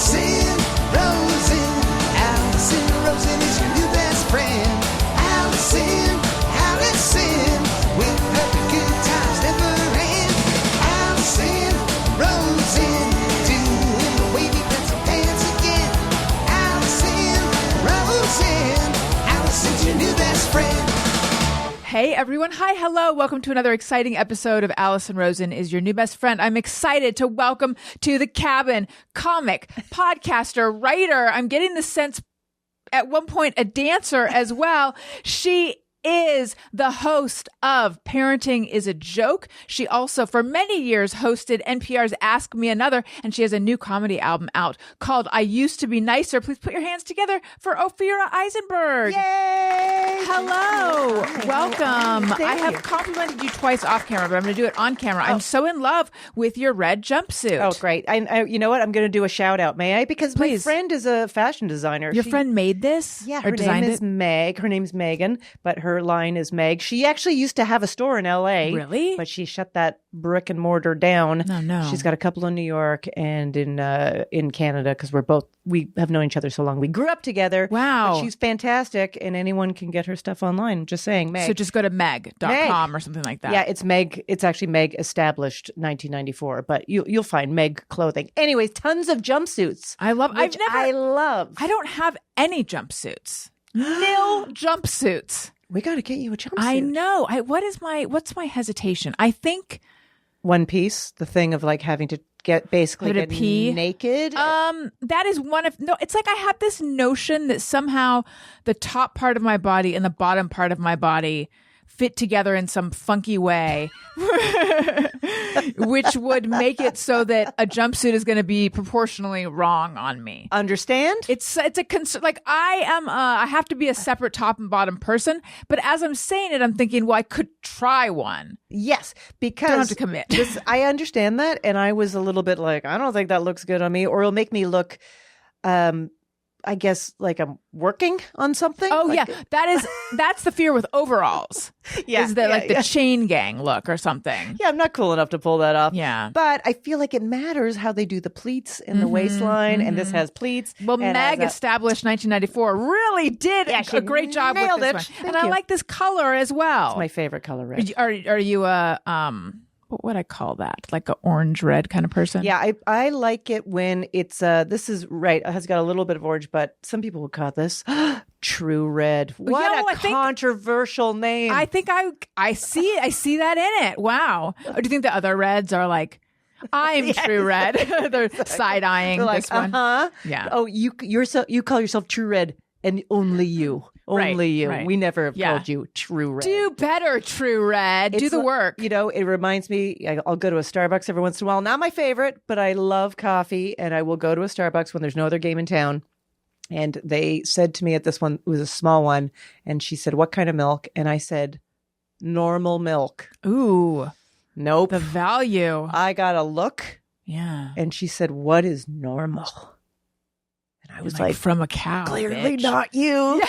Alison Rosen. Alison Rosen is your new best friend. Alison, with her good times never end. Alison Rosen, doing the wavy pencil dance again. Alison Rosen. Alison's your new best friend. Hey everyone. Hi, hello. Welcome to another exciting episode of Alison Rosen is your new best friend. I'm excited to welcome to the cabin comic, podcaster, writer. I'm getting the sense at one point a dancer as well. She is the host of Parenting is a Joke. She also, for many years, hosted NPR's Ask Me Another, and she has a new comedy album out called I Used to Be Nicer. Please put your hands together for Ophira Eisenberg. Yay! Hello. Hi. Welcome. Thank I have you. complimented you twice off camera, but I'm going to do it on camera. I'm so in love with your red jumpsuit. Oh, great. I you know what? I'm going to do a shout out. May I? Because Please. my friend is a fashion designer. Your friend made this? Yeah, or her name designed is it? Meg. Her name's Megan, but her line is Meg. She actually used to have a store in L.A. Really? But she shut that brick and mortar down. Oh, no. She's got a couple in New York and in Canada because we have known each other so long. We grew up together. Wow. But she's fantastic, and anyone can get her stuff online. Just saying, Meg. So just go to meg.com or something like that. Yeah, it's Meg. It's actually Meg established 1994, but you'll find Meg clothing. Anyways, tons of jumpsuits. I love which I love. I don't have any jumpsuits. Nil jumpsuits. We got to get you a jumpsuit. I know. What's my hesitation? I think One Piece, the thing of like having to get basically Having to pee? naked. that is one of no. It's like I have this notion that somehow the top part of my body and the bottom part of my body fit together in some funky way, which would make it so that a jumpsuit is going to be proportionally wrong on me. Understand? It's a concern. Like I have to be a separate top and bottom person. But as I'm saying it, I'm thinking, well, I could try one. Yes, because Don't have to commit. I understand that, and I was a little bit like, I don't think that looks good on me, or it'll make me look, I guess, like I'm working on something. Oh Like- yeah, that's the fear with overalls. Yeah, is that like the yeah. chain gang look or something? Yeah, I'm not cool enough to pull that off. Yeah. But I feel like it matters how they do the pleats and the waistline, and this has pleats. Well, and Meg has established 1994 really did she a great job with nailed this it. one, Thank and I you. like this color as well. It's my favorite color, red. Are you a what would I call that? Like a orange red kind of person? Yeah, I like it when it's this is right. It has got a little bit of orange, but some people would call this true red. What I a think- controversial name. I think I see that in it. Wow. Or do you think the other reds are like I'm true red? They're side eyeing They're like, this one. Yeah. Oh, you call yourself true red, and only you. Right, Only you. right. We never have Yeah. called you true red. Do better, true red. Do It's the li- work. You know, it reminds me, I'll go to a Starbucks every once in a while. Not my favorite, but I love coffee, and I will go to a Starbucks when there's no other game in town. And they said to me at this one, it was a small one, and she said, "What kind of milk?" And I said, "Normal milk." Ooh, Nope. the value. I got a look, Yeah. and she said, "What is normal?" And I was like, from a cow. "Clearly bitch. not you."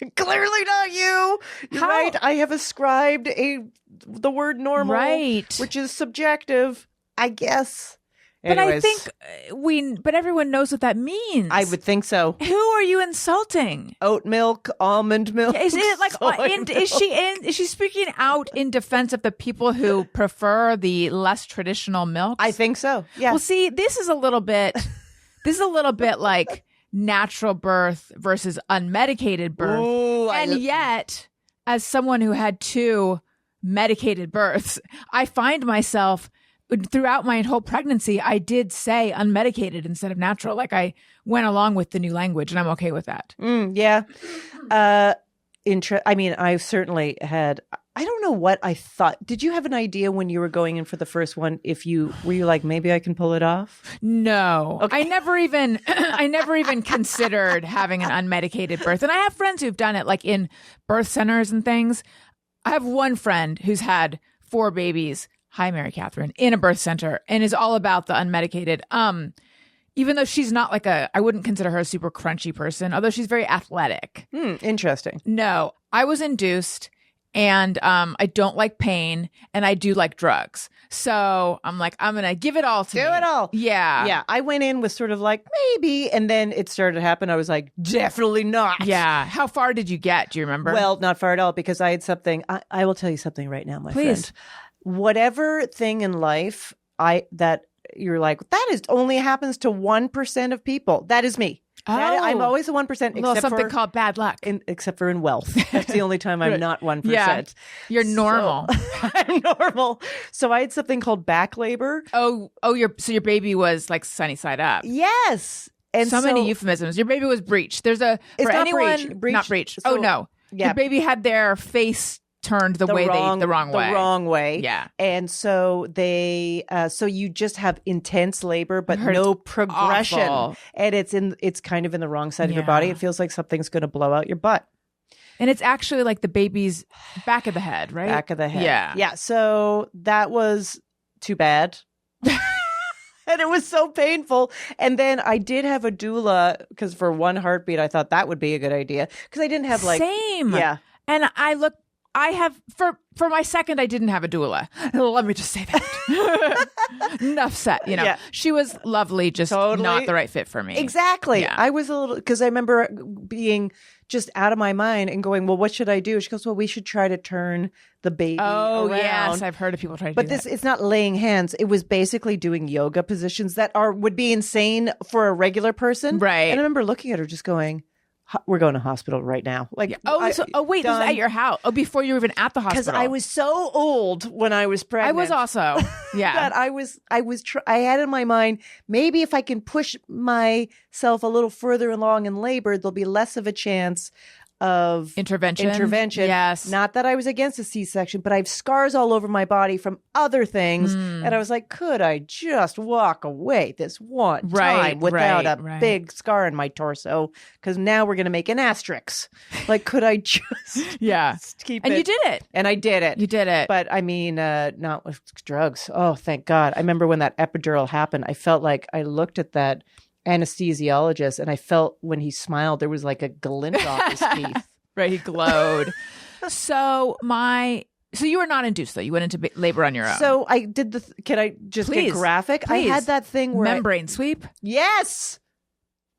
Yeah. Clearly not you. You're How- right. I have ascribed the word normal, Right. which is subjective, I guess. But Anyways, I think but everyone knows what that means. I would think so. Who are you insulting? Oat milk, almond milk. Is it like soy milk. is she speaking out in defense of the people who prefer the less traditional milks? I think so. Yeah. Well, see, this is a little bit like natural birth versus unmedicated birth. Ooh, And yet, as someone who had 2 medicated births, I find myself throughout my whole pregnancy, I did say unmedicated instead of natural. Like I went along with the new language, and I'm okay with that. Yeah. I mean, I certainly had. I don't know what I thought. Did you have an idea when you were going in for the first one? Were you like, maybe I can pull it off? No, I never even considered having an unmedicated birth. And I have friends who've done it like in birth centers and things. I have one friend who's had 4 babies. Hi, Mary Catherine, in a birth center, and is all about the unmedicated. Even though she's not like I wouldn't consider her a super crunchy person, although she's very athletic. Interesting. No, I was induced. and I don't like pain, and I do like drugs. So I'm like, I'm gonna give it all to Do me. it all. Yeah. Yeah. I went in with sort of like, maybe. And then it started to happen. I was like, definitely not. Yeah. How far did you get? Do you remember? Well, not far at all, because I had something. I will tell you something right now, my Please. friend. Whatever thing in life that you're like, that is only happens to 1% of people. That is me. I'm always the 1%, a little something for called bad luck. except for in wealth. That's the only time I'm not 1%. Yeah. You're normal. So, I'm normal. So I had something called back labor. Your baby was like sunny side up. Yes. And so many euphemisms. Your baby was breech. There's a It's for not anyone breech. not breech. So, oh no. yeah. Your baby had their face turned the wrong way. Yeah. And so so you just have intense labor, but heard no it's progression. awful. And it's kind of in the wrong side of your body. It feels like something's going to blow out your butt. And it's actually like the baby's back of the head, right? Back of the head. Yeah. Yeah. So that was too bad. And it was so painful. And then I did have a doula, because for one heartbeat, I thought that would be a good idea. Because I didn't have like... Same. Yeah. And I have, for my second, I didn't have a doula. Let me just say that. Enough said, Yeah. She was lovely, just Totally. not the right fit for me. Exactly. Yeah. I was a little, because I remember being just out of my mind and going, well, what should I do? She goes, well, we should try to turn the baby Oh, around. yes. I've heard of people trying to But do that. it's not laying hands. It was basically doing yoga positions that would be insane for a regular person. Right. And I remember looking at her just going, we're going to hospital right now. Like, Wait, this was at your house. Oh, before you were even at the hospital. because I was so old when I was I pregnant. was also, yeah. That I had in my mind, maybe if I can push myself a little further along in labor, there'll be less of a chance of Intervention. Yes. Not that I was against a C-section, but I have scars all over my body from other things. And I was like, could I just walk away this one time without a big scar in my torso? Because now we're going to make an asterisk. Like, could I just keep And it? you did it. And I did it. You did it. But I mean, not with drugs. Oh, thank God. I remember when that epidural happened, I felt like I looked at that anesthesiologist and I felt when he smiled, there was like a glint off his teeth. Right. He glowed. So you were not induced though. You went into labor on your own. So I did can I just Please, get graphic? please. I had that thing where membrane sweep. yes.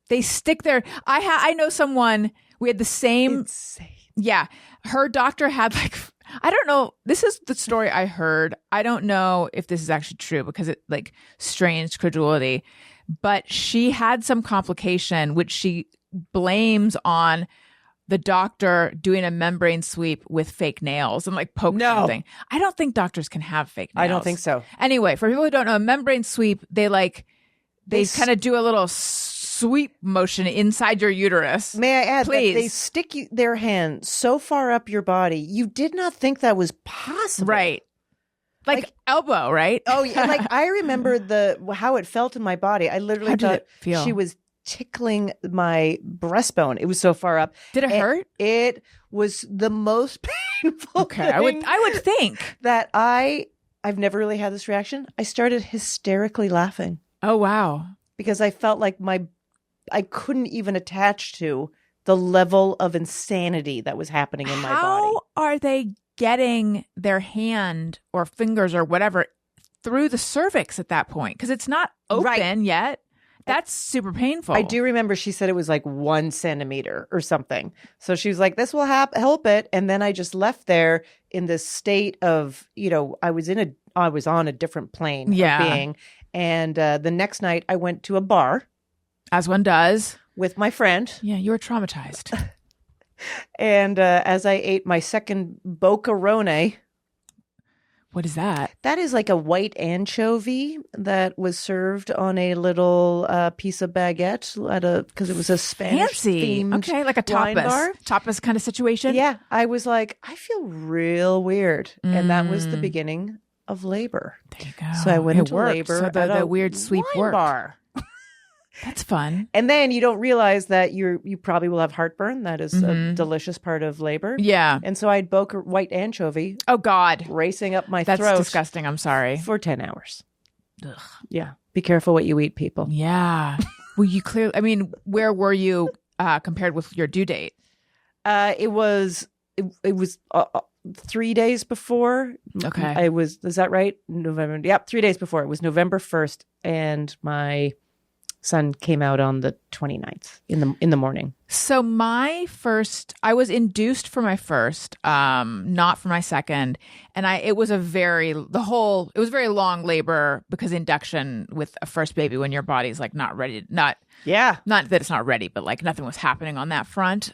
They stick their, I know someone, we had the same. Insane. Yeah. Her doctor had like, I don't know. This is the story I heard. I don't know if this is actually true because it like strange credulity, but she had some complication, which she blames on the doctor doing a membrane sweep with fake nails and like poke something. I don't think doctors can have fake nails. I don't think so. Anyway, for people who don't know, a membrane sweep, they kind of do a little sweep motion inside your uterus. May I add Please. that they stick their hand so far up your body, you did not think that was possible. Right. Like elbow, right? Oh, yeah. Like I remember how it felt in my body. I literally How did thought it feel? she was tickling my breastbone. It was so far up. Did it hurt? It was the most painful Okay, thing I would think. that I've never really had this reaction. I started hysterically laughing Oh wow. because I felt like I couldn't even attach to the level of insanity that was happening in my body. How are they getting their hand or fingers or whatever through the cervix at that point? Because it's not open yet. That's super painful. I do remember she said it was like 1 centimeter or something. So she was like, this will help it. And then I just left there in this state of, I was on a different plane of being. And the next night I went to a bar. As one does. With my friend. Yeah, you were traumatized. And as I ate my second bocarone. What is that? That is like a white anchovy that was served on a little piece of baguette because it was a Spanish themed Okay, like a wine bar. tapas kind of situation. Yeah, I was like, I feel real weird, and that was the beginning of labor. There you go. So I went into worked. labor So at the a weird sweep wine worked. bar. That's fun. And then you don't realize that you probably will have heartburn. That is a delicious part of labor. Yeah. And so I had white anchovy Oh God. racing up my That's throat disgusting. I'm sorry. for 10 hours. Ugh. Yeah. Be careful what you eat, people. Yeah. Well, you clearly, I mean, where were you compared with your due date? It was 3 days before. Okay. Is that right? November. Yep. 3 days before. It was November 1st. And my son came out on the 29th in the morning. So I was induced for my first, not for my second. And it was a very long labor because induction with a first baby when your body's like not ready, not that it's not ready, but like nothing was happening on that front.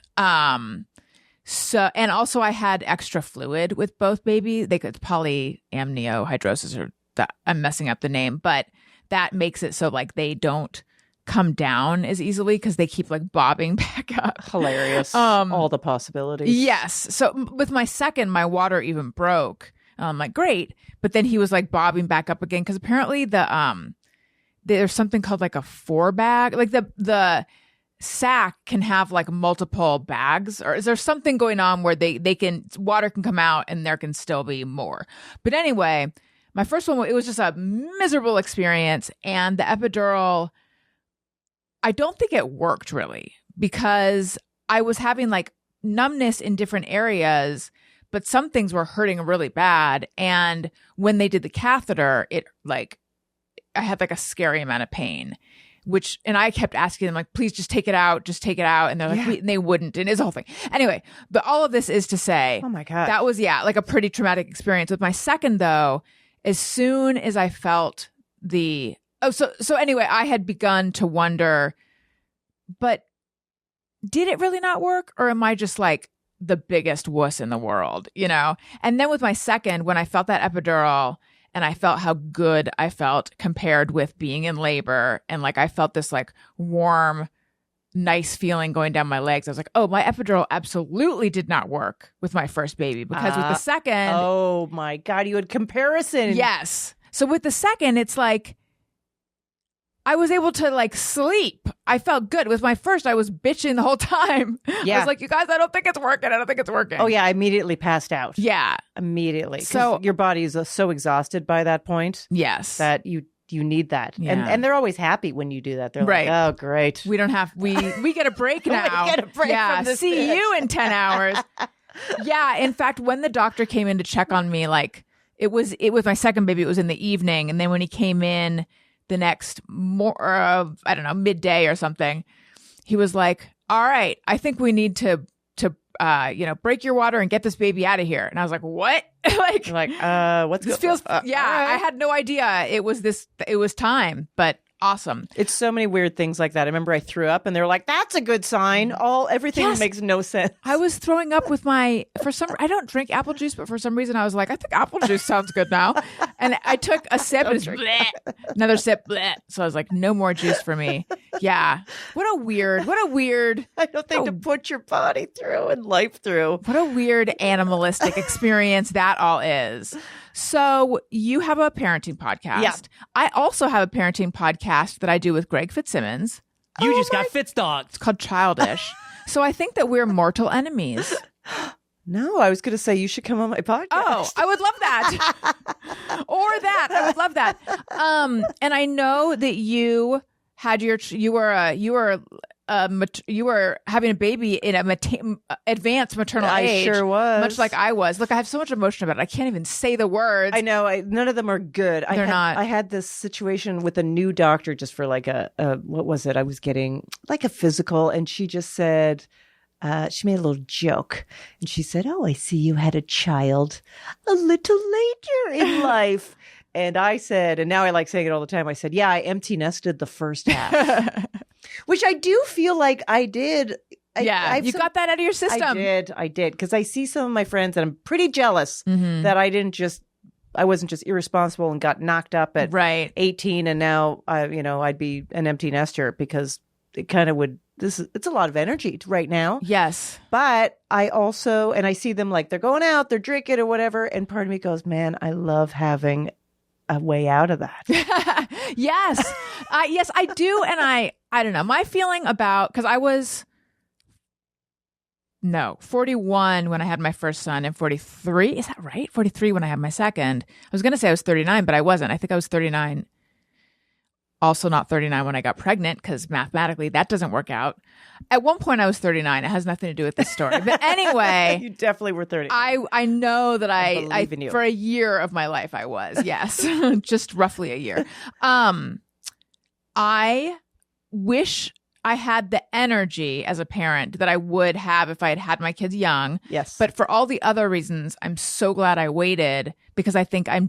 So, and also I had extra fluid with both baby. They could polyamniohydrosis, or that I'm messing up the name, but that makes it so like they don't come down as easily because they keep like bobbing back up. Hilarious. All the possibilities. Yes. So with my second, my water even broke. I'm like, great. But then he was like bobbing back up again because apparently there's something called like a 4-bag. Like the sac can have like multiple bags, or is there something going on where water can come out and there can still be more? But anyway, my first one, it was just a miserable experience. And the epidural, I don't think it worked really because I was having like numbness in different areas, but some things were hurting really bad. And when they did the catheter, I had like a scary amount of pain. And I kept asking them, like, please just take it out. And they're like, and they wouldn't. And it's a whole thing. Anyway, but all of this is to say, oh my God, that was, like a pretty traumatic experience. With my second, though, as soon as I felt so anyway, I had begun to wonder, but did it really not work? Or am I just like the biggest wuss in the world, And then with my second, when I felt that epidural, and I felt how good I felt compared with being in labor. And like, I felt this like warm, nice feeling going down my legs. I was like, oh, my epidural absolutely did not work with my first baby because with the second. Oh my God, you had comparison. Yes. So with the second, it's like, I was able to like sleep. I felt good. With my first, I was bitching the whole time. Yeah. I was like, you guys, I don't think it's working. Oh yeah, I immediately passed out. Yeah. Immediately. So your body is so exhausted by that point. Yes. That you need that. Yeah. And they're always happy when you do that. They're right. like, oh, great. We don't have, we get a break now. We get a break from this. See you in 10 hours. Yeah. In fact, when the doctor came in to check on me, like it was my second baby, it was in the evening. And then when he came in the next midday or something, he was like, all right, I think we need to break your water and get this baby out of here. And I was like, what? What's this feels, right. I had no idea it was time, but awesome. It's so many weird things like that. I remember I threw up and they were like, that's a good sign. Everything makes no sense. I was throwing up with I don't drink apple juice, but for some reason I was like, I think apple juice sounds good now. And I took a sip and another sip. Bleh. So I was like, no more juice for me. Yeah. What a weird. I don't think to put your body through and life through. What a weird animalistic experience that all is. So you have a parenting podcast. Yeah. I also have a parenting podcast that I do with Greg Fitzsimmons. You just got Fitz-dogged. It's called Childish. So I think that we're mortal enemies. No, I was going to say you should come on my podcast. Oh, I would love that. I would love that. And I know that you had you were having a baby in advanced maternal age. I sure was. Much like I was. Look, I have so much emotion about it. I can't even say the words. I know. None of them are good. They're not. I had this situation with a new doctor just for like what was it? I was getting like a physical, and she just said, she made a little joke. And she said, oh, I see you had a child a little later in life. And I said, and now I like saying it all the time, I said, yeah, I empty nested the first half. Which I do feel like I did. You got that out of your system. I did. Because I see some of my friends and I'm pretty jealous that I wasn't just irresponsible and got knocked up at 18 and now, I'd be an empty nester because it kind of would, it's a lot of energy right now. Yes. But I also, and I see them like they're going out, they're drinking or whatever. And part of me goes, man, I love having a way out of that. Yes. Yes, I do. And I don't know. My feeling about, because I was 41 when I had my first son and 43. Is that right? 43 when I had my second. I was going to say I was 39, but I wasn't. I think I was 39. also not 39 when I got pregnant because mathematically that doesn't work out. At one point I was 39. It has nothing to do with this story. But anyway, You definitely were 30. I know that I believe in you. for a year of my life I was, yes. Just roughly a year. I wish I had the energy as a parent that I would have if I had had my kids young. Yes. But for all the other reasons, I'm so glad I waited because I think I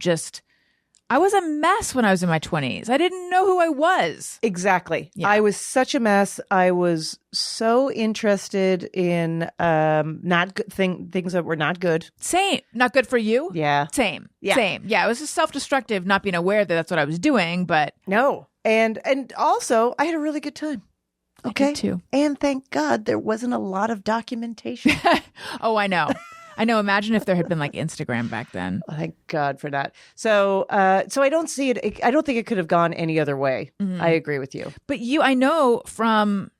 was a mess when I was in my 20s. I didn't know who I was. Exactly. Yeah. I was such a mess. I was so interested in not good things that were not good. Same. Not good for you? Yeah. Same. Yeah. Same. Yeah. It was just self-destructive, not being aware that that's what I was doing, but No. And also, I had a really good time. Okay. I did too. And thank God there wasn't a lot of documentation. Oh, I know. I know. Imagine if there had been like Instagram back then. Thank God for that. So I don't see it. I don't think it could have gone any other way. I agree with you. But I know from,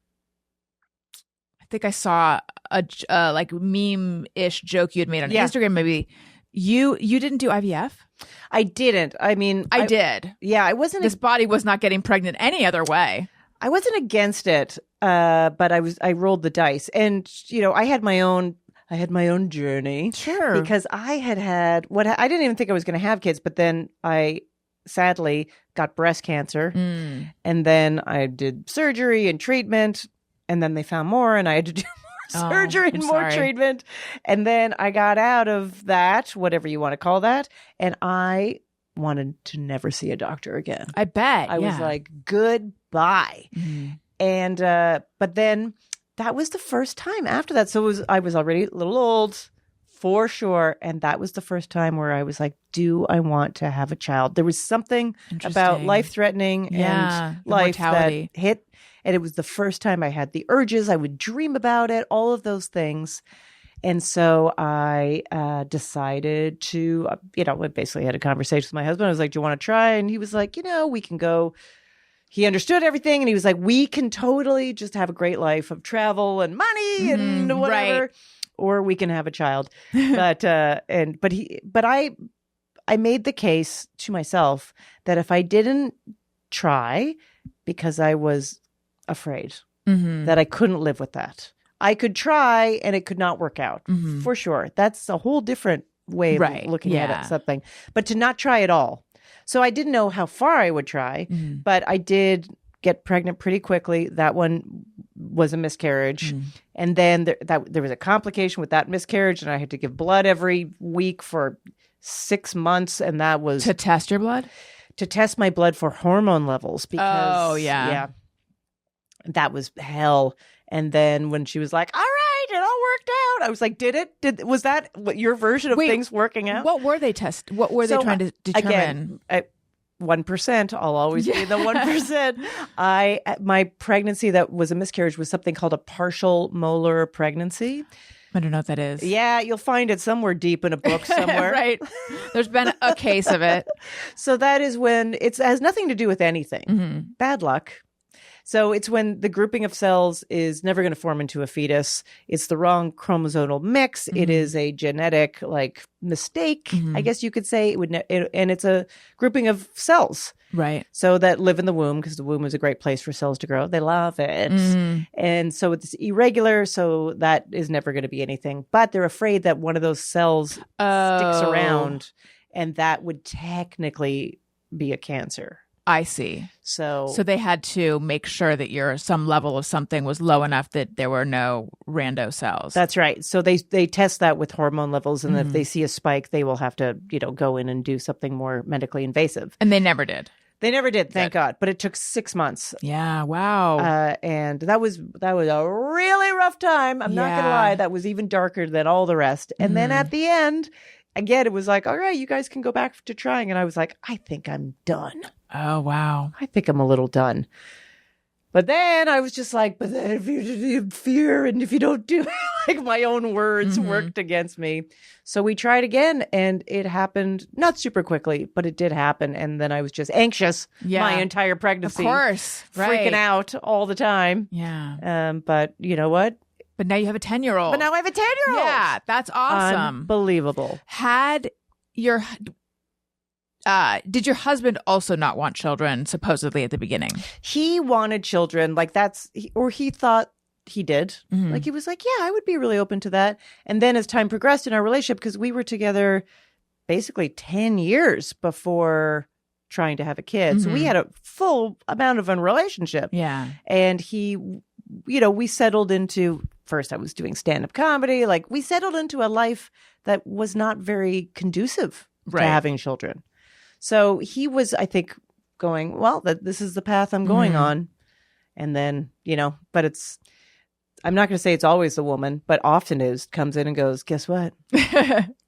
I think I saw a like meme-ish joke you had made on Yeah. Instagram. Maybe you didn't do IVF? I didn't. I mean, I did. Yeah, I wasn't. This body was not getting pregnant any other way. I wasn't against it, but I rolled the dice, and I had my own journey. Sure. Because I had I didn't even think I was going to have kids, but then I sadly got breast cancer, and then I did surgery and treatment, and then they found more, and I had to do more surgery and I'm more sorry. treatment, and then I got out of that, whatever you want to call that, and I wanted to never see a doctor again. I bet. I was like, goodbye. And but then that was the first time after that. So I was already a little old for sure. And that was the first time where I was like, do I want to have a child? There was something about Interesting. life-threatening Yeah, and the life mortality. that hit. And it was the first time I had the urges. I would dream about it, all of those things. And so I decided to, I basically had a conversation with my husband. I was like, do you want to try? And he was like, we can go. He understood everything. And he was like, we can totally just have a great life of travel and money and whatever, right. or we can have a child. But I made the case to myself that if I didn't try because I was afraid that I couldn't live with that. I could try and it could not work out for sure. That's a whole different way of looking at something, but to not try at all. So I didn't know how far I would try, but I did get pregnant pretty quickly. That one was a miscarriage. And then there was a complication with that miscarriage, and I had to give blood every week for 6 months. And that was To test your blood? to test my blood for hormone levels because Oh, yeah. that was hell. And then when she was like, all right, it all worked out, I was like, was that what your version of Wait, things working out? What were they What were they So, trying to determine? Again, 1%, I'll always be in the 1%. My pregnancy that was a miscarriage was something called a partial molar pregnancy. I don't know what that is. Yeah, you'll find it somewhere deep in a book somewhere. Right. There's been a case of it. So that is when it has nothing to do with anything. Bad luck. So it's when the grouping of cells is never going to form into a fetus. It's the wrong chromosomal mix. It is a genetic mistake, I guess you could say. And it's a grouping of cells. Right. So that live in the womb, because the womb is a great place for cells to grow. They love it. And so it's irregular, so that is never going to be anything. But they're afraid that one of those cells sticks around, and that would technically be a cancer. I see. So they had to make sure that some level of something was low enough that there were no rando cells. that's right. So they test that with hormone levels, and if they see a spike, they will have to go in and do something more medically invasive. And they never did. They never did, thank God. But it took 6 months. Yeah. Wow. And that was a really rough time. I'm not going to lie. That was even darker than all the rest. And then at the end, again, it was like, all right, you guys can go back to trying. And I was like, I think I'm done. Oh, wow. I think I'm a little done. But then I was just like, but then if you fear and if you don't do it, my own words worked against me. So we tried again, and it happened not super quickly, but it did happen. And then I was just anxious my entire pregnancy. Of course. Right. Freaking out all the time. Yeah. But you know what? But now you have a 10-year-old. But now I have a 10-year-old. Yeah. That's awesome. Unbelievable. Did your husband also not want children, supposedly at the beginning? He wanted children, like he thought he did. Mm-hmm. Like he was like, yeah, I would be really open to that. And then as time progressed in our relationship, because we were together basically 10 years before trying to have a kid. So we had a full amount of a relationship. Yeah. And he, we settled into, first I was doing stand-up comedy. Like we settled into a life that was not very conducive to having children. So he was, I think, going, well, this is the path I'm going on. And then, but I'm not going to say it's always the woman, but often comes in and goes, guess what?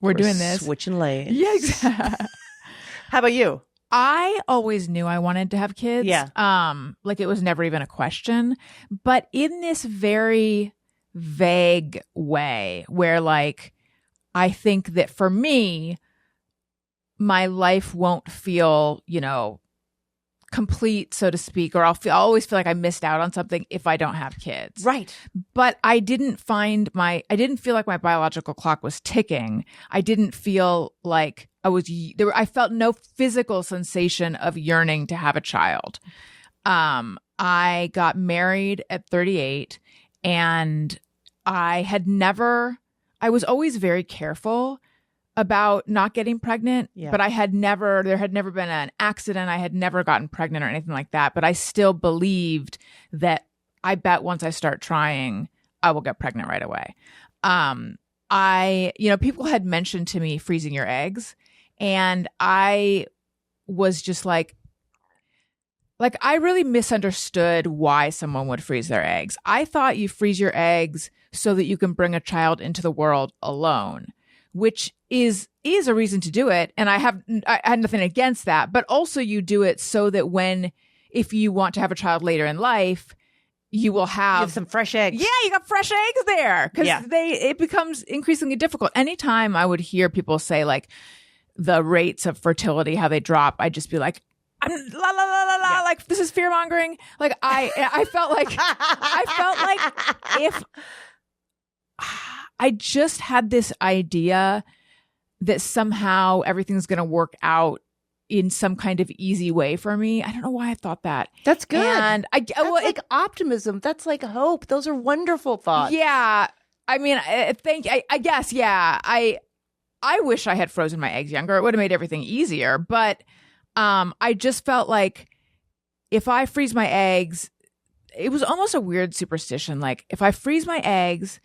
We're doing this. Switching lanes. Yeah, exactly. How about you? I always knew I wanted to have kids. Yeah. Like it was never even a question. But in this very vague way where like, I think that for me, my life won't feel, complete, so to speak, or I'll always feel like I missed out on something if I don't have kids. Right. But I didn't feel like my biological clock was ticking. I didn't feel like I felt no physical sensation of yearning to have a child. I got married at 38 and I was always very careful about not getting pregnant, but there had never been an accident. I had never gotten pregnant or anything like that. But I still believed that I bet once I start trying, I will get pregnant right away. People had mentioned to me freezing your eggs, and I was just like I really misunderstood why someone would freeze their eggs. I thought you freeze your eggs so that you can bring a child into the world alone, which is a reason to do it. And I had nothing against that, but also you do it so that if you want to have a child later in life, you will have some fresh eggs. Yeah, you got fresh eggs there because it becomes increasingly difficult. Anytime I would hear people say like the rates of fertility, how they drop, I'd just be like, la la la la la, like this is fear mongering. Like I felt like if I just had this idea that somehow everything's going to work out in some kind of easy way for me. I don't know why I thought that. That's good. And that's like optimism. That's like hope. Those are wonderful thoughts. Yeah. I mean, I guess, yeah. I wish I had frozen my eggs younger. It would have made everything easier. But I just felt like if I freeze my eggs, it was almost a weird superstition. Like if I freeze my eggs,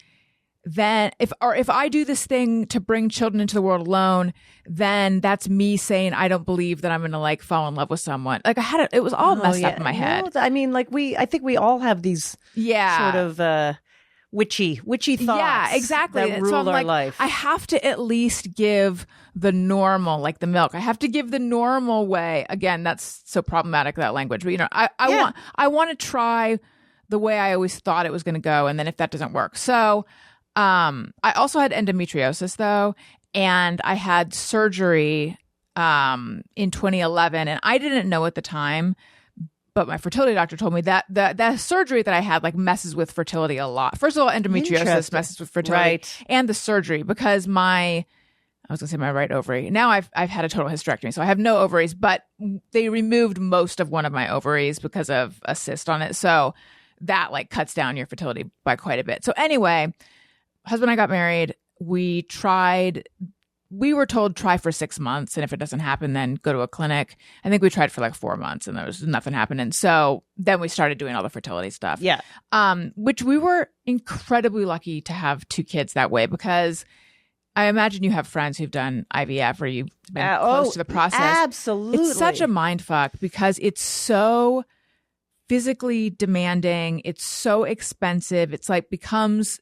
then if I do this thing to bring children into the world alone, then that's me saying I don't believe that I'm going to like fall in love with someone. Like it was all messed up in my head. No, I mean, like I think we all have these sort of witchy thoughts. Yeah, exactly. That rule so I'm our like, life. I have to at least give the normal, like the milk. I have to give the normal way. Again, that's so problematic, that language. But I want to try the way I always thought it was going to go, and then if that doesn't work, so. I also had endometriosis though, and I had surgery in 2011, and I didn't know at the time, but my fertility doctor told me that the surgery that I had like messes with fertility a lot. First of all, endometriosis messes with fertility, right? And the surgery, because I was gonna say my right ovary. Now I've had a total hysterectomy, so I have no ovaries, but they removed most of one of my ovaries because of a cyst on it. So that like cuts down your fertility by quite a bit. So anyway, husband and I got married. We were told try for 6 months. And if it doesn't happen, then go to a clinic. I think we tried for like 4 months and there was nothing happening. So then we started doing all the fertility stuff. Yeah. Which we were incredibly lucky to have 2 kids that way, because I imagine you have friends who've done IVF or you've been close to the process. Absolutely. It's such a mind fuck because it's so physically demanding. It's so expensive. It's like becomes,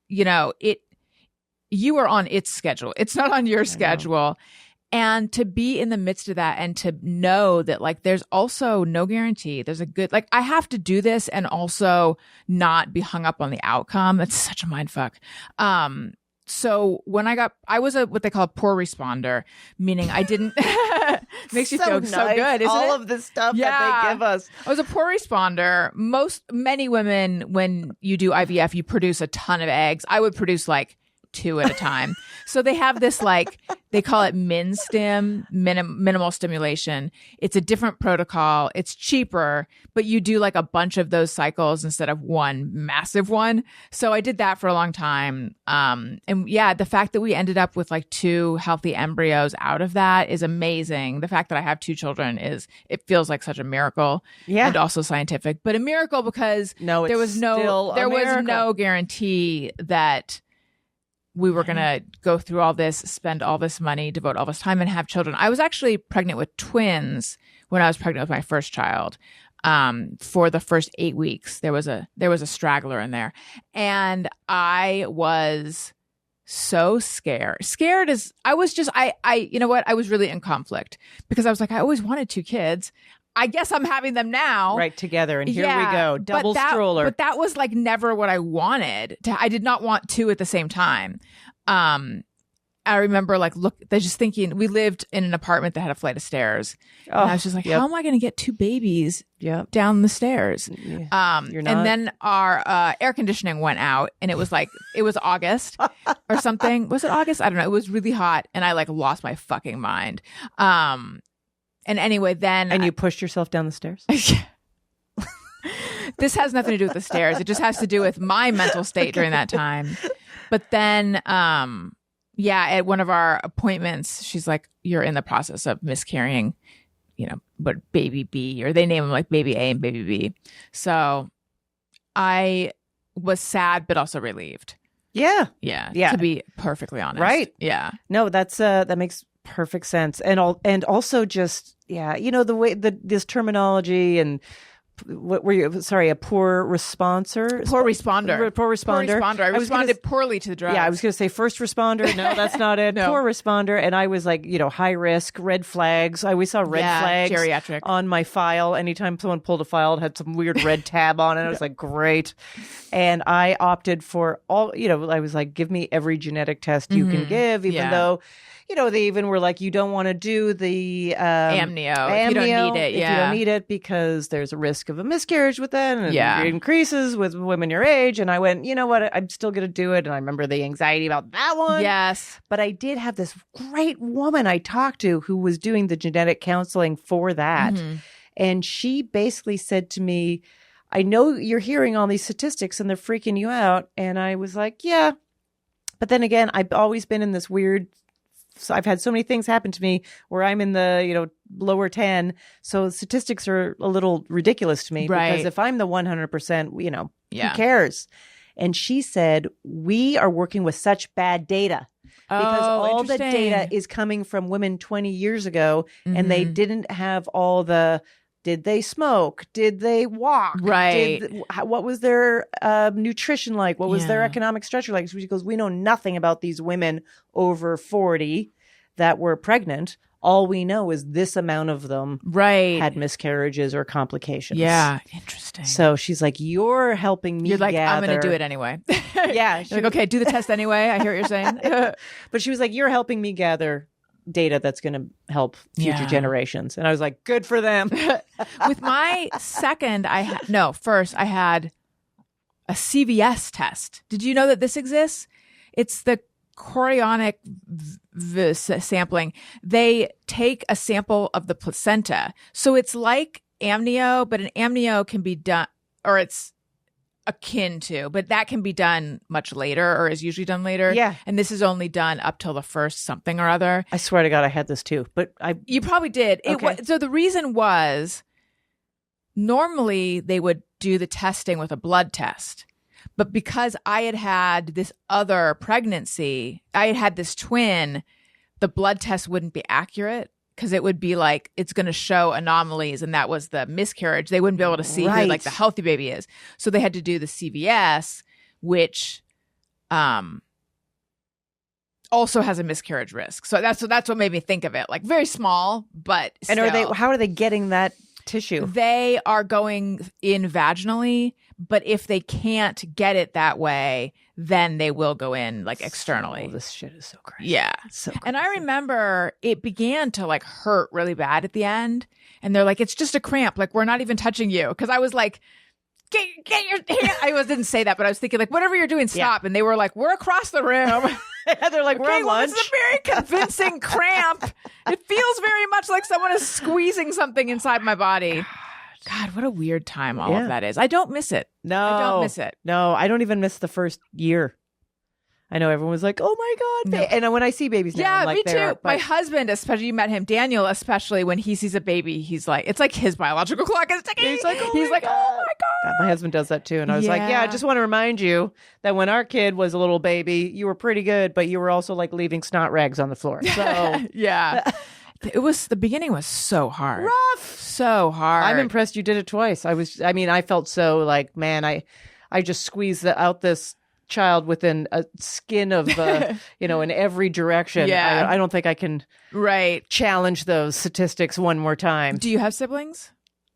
you are on its schedule. It's not on your schedule. And to be in the midst of that and to know that like there's also no guarantee. There's a good, like I have to do this and also not be hung up on the outcome. That's such a mind fuck. So when I was what they call a poor responder, meaning I didn't, makes you feel so good, isn't it? All of this stuff that they give us. I was a poor responder. Many women, when you do IVF, you produce a ton of eggs. I would produce like 2 at a time. So they have this they call it minimal stimulation. It's a different protocol. It's cheaper, but you do a bunch of those cycles instead of one massive one. So I did that for a long time. And yeah, the fact that we ended up with 2 healthy embryos out of that is amazing. The fact that I have 2 children it feels like such a miracle. Yeah. And also scientific, but a miracle because No, there was no guarantee that we were going to go through all this, spend all this money, devote all this time, and have children. I was actually pregnant with twins when I was pregnant with my first child. For the first 8 weeks, there was a straggler in there, and I was so scared. Scared as I was just, you know what? I was really in conflict because I was like, I always wanted 2 kids. I guess I'm having them now. Right, together. And here we go. Double stroller. But that was never what I wanted. I did not want 2 at the same time. I remember just thinking, we lived in an apartment that had a flight of stairs. Oh, and I was just like, how am I going to get 2 babies down the stairs? Yeah. You're not. And then our air conditioning went out and it was August or something. Was it August? I don't know. It was really hot and I lost my fucking mind. And anyway, then... And you pushed yourself down the stairs? This has nothing to do with the stairs. It just has to do with my mental state during that time. But then, at one of our appointments, she's like, you're in the process of miscarrying, but baby B, or they name them baby A and baby B. So I was sad, but also relieved. Yeah. Yeah. To be perfectly honest. Right. Yeah. No, that makes perfect sense. And also just, the way this terminology and what were you, sorry, a poor responder? Poor responder. Poor responder. I responded poorly to the drugs. Yeah, I was going to say first responder. No, that's not it. No. Poor responder. And I was high risk, red flags. I always saw red flags geriatric on my file. Anytime someone pulled a file, it had some weird red tab on it. I was like, great. And I opted for all, I was like, give me every genetic test you can give, even though... they even were like, you don't want to do the amnio if you don't need it. If you don't need it because there's a risk of a miscarriage with that, and it increases with women your age. And I went, you know what? I'm still going to do it. And I remember the anxiety about that one. Yes. But I did have this great woman I talked to who was doing the genetic counseling for that. Mm-hmm. And she basically said to me, I know you're hearing all these statistics and they're freaking you out. And I was like, yeah. But then again, I've always been in this weird... So I've had so many things happen to me where I'm in the, lower 10. So statistics are a little ridiculous to me because if I'm the 100%, who cares? And she said, we are working with such bad data because all the data is coming from women 20 years ago and they didn't have all the... Did they smoke? Did they walk? Right. What was their nutrition like? What was their economic structure like? She goes, we know nothing about these women over 40 that were pregnant. All we know is this amount of them had miscarriages or complications. Yeah. Interesting. So she's like, you're helping me gather. I'm going to do it anyway. Yeah. You're like, okay, do the test anyway. I hear what you're saying. But she was like, you're helping me gather data that's going to help future generations. And I was like, good for them. With my second, first I had a CVS test. Did you know that this exists? It's the chorionic sampling. They take a sample of the placenta. So it's like amnio, but an amnio can be done, or it's akin to, but that can be done much later, or is usually done later. Yeah. And this is only done up till the first something or other. I swear to God, I had this too, but You probably did. Okay. So the reason was normally they would do the testing with a blood test. But because I had this other pregnancy, I had this twin, the blood test wouldn't be accurate. Because it would be it's going to show anomalies, and that was the miscarriage. They wouldn't be able to see who the healthy baby is. So they had to do the CVS, which also has a miscarriage risk. So that's what made me think of it. Very small, but still. And how are they getting that tissue? They are going in vaginally, but if they can't get it that way, then they will go in externally. Oh, this shit is so crazy. Yeah. So crazy. And I remember it began to hurt really bad at the end. And they're like, it's just a cramp. We're not even touching you. Because I was get your hand. I didn't say that, but I was thinking like, whatever you're doing, stop. And they were like, we're across the room. They're like, we're on lunch. It's a very convincing cramp. It feels very much like someone is squeezing something inside my body. God, what a weird time all of that is. I don't miss it. No. I don't miss it. No, I don't even miss the first year. I know everyone was like, oh my God. No. And when I see babies now, yeah, I'm like, me too. My husband, especially, you met him, Daniel, especially when he sees a baby, he's like, it's like his biological clock is ticking. He's like, oh oh my God. My husband does that too. And I was like, I just want to remind you that when our kid was a little baby, you were pretty good, but you were also like leaving snot rags on the floor. So yeah. The beginning was so hard. Rough. So hard. I'm impressed you did it twice. I felt so like, man, I just squeezed out this child within a skin of, in every direction. Yeah. I don't think I can challenge those statistics one more time. Do you have siblings?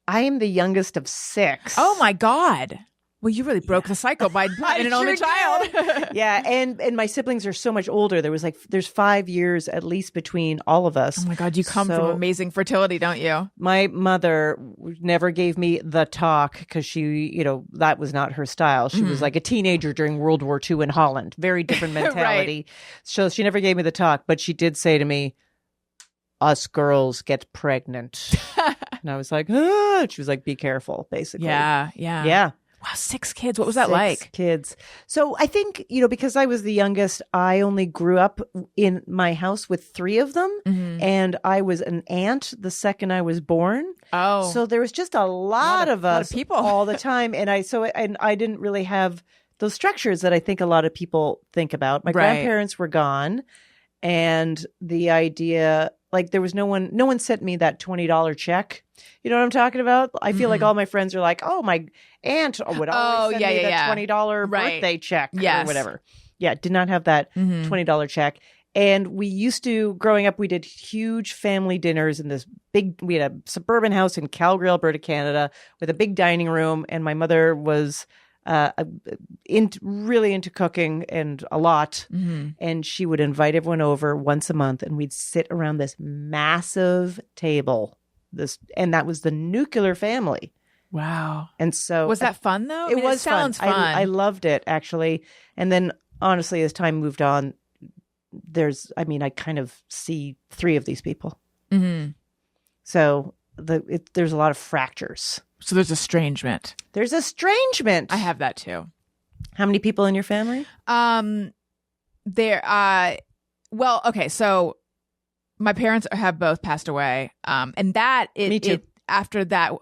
I am the youngest of 6. Oh my God. Well, you really broke the cycle by having an only child. Yeah, and my siblings are so much older. There's 5 years at least between all of us. Oh my God, you come from amazing fertility, don't you? My mother never gave me the talk because she, that was not her style. She was like a teenager during World War II in Holland. Very different mentality. So she never gave me the talk, but she did say to me, us girls get pregnant. And I was like, ah. She was like, be careful, basically. Yeah. Wow, 6 kids. What was that like? 6 kids. So I think, because I was the youngest, I only grew up in my house with 3 of them. Mm-hmm. And I was an aunt the second I was born. Oh. So there was just a lot of us lot of people. all the time. And I didn't really have those structures that I think a lot of people think about. My grandparents were gone. And the idea, like there was no one sent me that $20 check. You know what I'm talking about? I feel like all my friends are like, oh, my aunt would always send me that $20 birthday check or whatever. Yeah, did not have that $20 check. And we used to, growing up, we did huge family dinners in this we had a suburban house in Calgary, Alberta, Canada, with a big dining room. And my mother was really into cooking and a lot. Mm-hmm. And she would invite everyone over once a month and we'd sit around this massive table. And that was the nuclear family. Wow. And so was that fun though? It sounds fun. I loved it actually. And then honestly, as time moved on, I kind of see 3 of these people. Mm-hmm. So there's a lot of fractures. So there's estrangement. There's estrangement. I have that too. How many people in your family? So my parents have both passed away. And Me too. After that,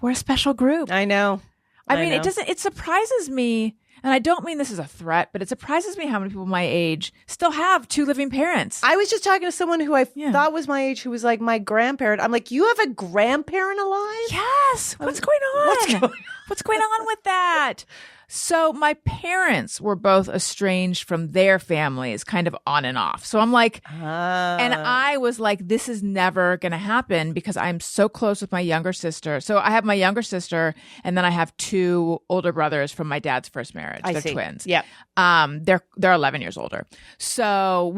we're a special group. I know. I mean, it surprises me. And I don't mean this as a threat, but it surprises me how many people my age still have 2 living parents. I was just talking to someone who I thought was my age who was like my grandparent. I'm like, you have a grandparent alive? Yes. What's going on? What's going on with that? So my parents were both estranged from their families, kind of on and off. So I'm like, and I was like, this is never going to happen because I'm so close with my younger sister. So I have my younger sister, and then I have 2 older brothers from my dad's first marriage. They're twins. Yeah. They're 11 years older. So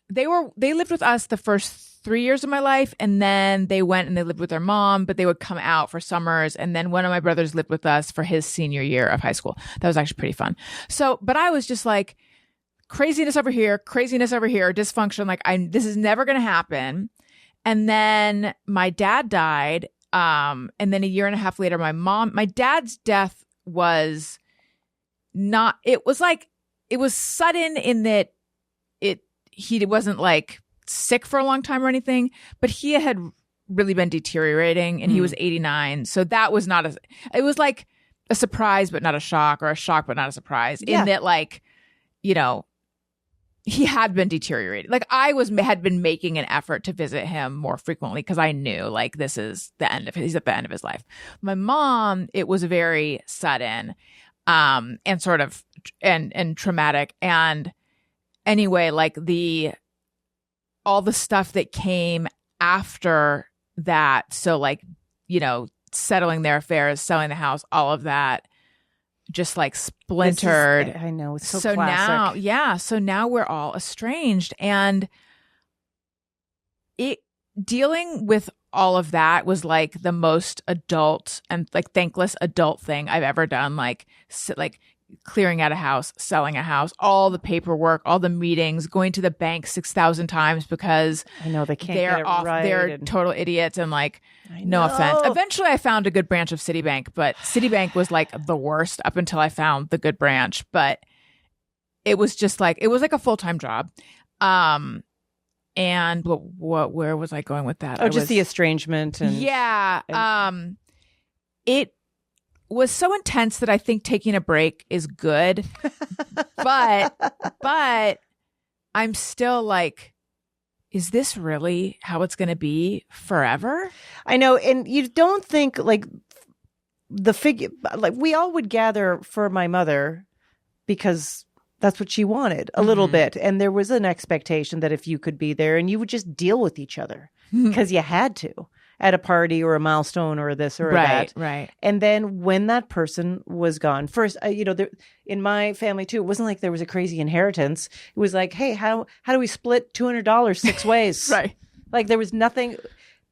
they lived with us the first 3 years of my life, and then they went and they lived with their mom, but they would come out for summers. And then one of my brothers lived with us for his senior year of high school. That was actually pretty fun. So, but I was just like, craziness over here, dysfunction. Like, this is never going to happen. And then my dad died. And then a year and a half later, my dad's death was it was sudden in that he wasn't like sick for a long time or anything, but he had really been deteriorating and he was 89. So that was it was like a surprise, but not a shock, or a shock, but not a surprise in that, like, he had been deteriorating. Like had been making an effort to visit him more frequently because I knew like this is he's at the end of his life. My mom, it was very sudden, and sort of, and traumatic. And anyway, like all the stuff that came after that. So like, settling their affairs, selling the house, all of that just like splintered. I know. It's so classic. So now we're all estranged, and dealing with all of that was like the most adult and like thankless adult thing I've ever done. Like clearing out a house, selling a house, all the paperwork, all the meetings, going to the bank 6,000 times because I know they can't they're get it off. right. They're and- total idiots. And like, I no know. offense. Eventually I found a good branch of Citibank, but Citibank was like the worst up until I found the good branch. But it was just like, it was like a full-time job. And where was I going with that? Oh, just the estrangement. And yeah. It was so intense that I think taking a break is good. but I'm still like, is this really how it's going to be forever? I know. And you don't think like the figure, like we all would gather for my mother because that's what she wanted a little bit. And there was an expectation that if you could be there and you would just deal with each other because you had to at a party or a milestone or this or that. Right. And then when that person was gone, first, there, in my family too, it wasn't like there was a crazy inheritance. It was like, hey, how do we split $200 6 ways? Right. Like there was nothing.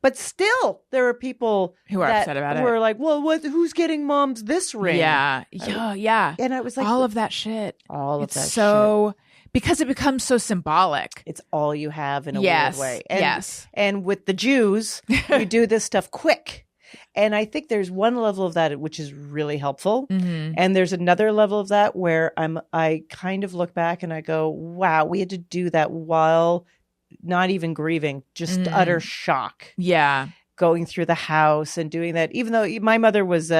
But still, there are people who are upset about it. Who are like, well, who's getting mom's this ring? Yeah. And I was like, all of that shit. It's so because it becomes so symbolic. It's all you have in a Yes, weird way. yes. And with the Jews, you do this stuff quick. And I think there's one level of that which is really helpful. And there's another level of that where I kind of look back and I go, wow, we had to do that while not even grieving, just utter shock. Yeah. Going through the house and doing that, even though my mother was,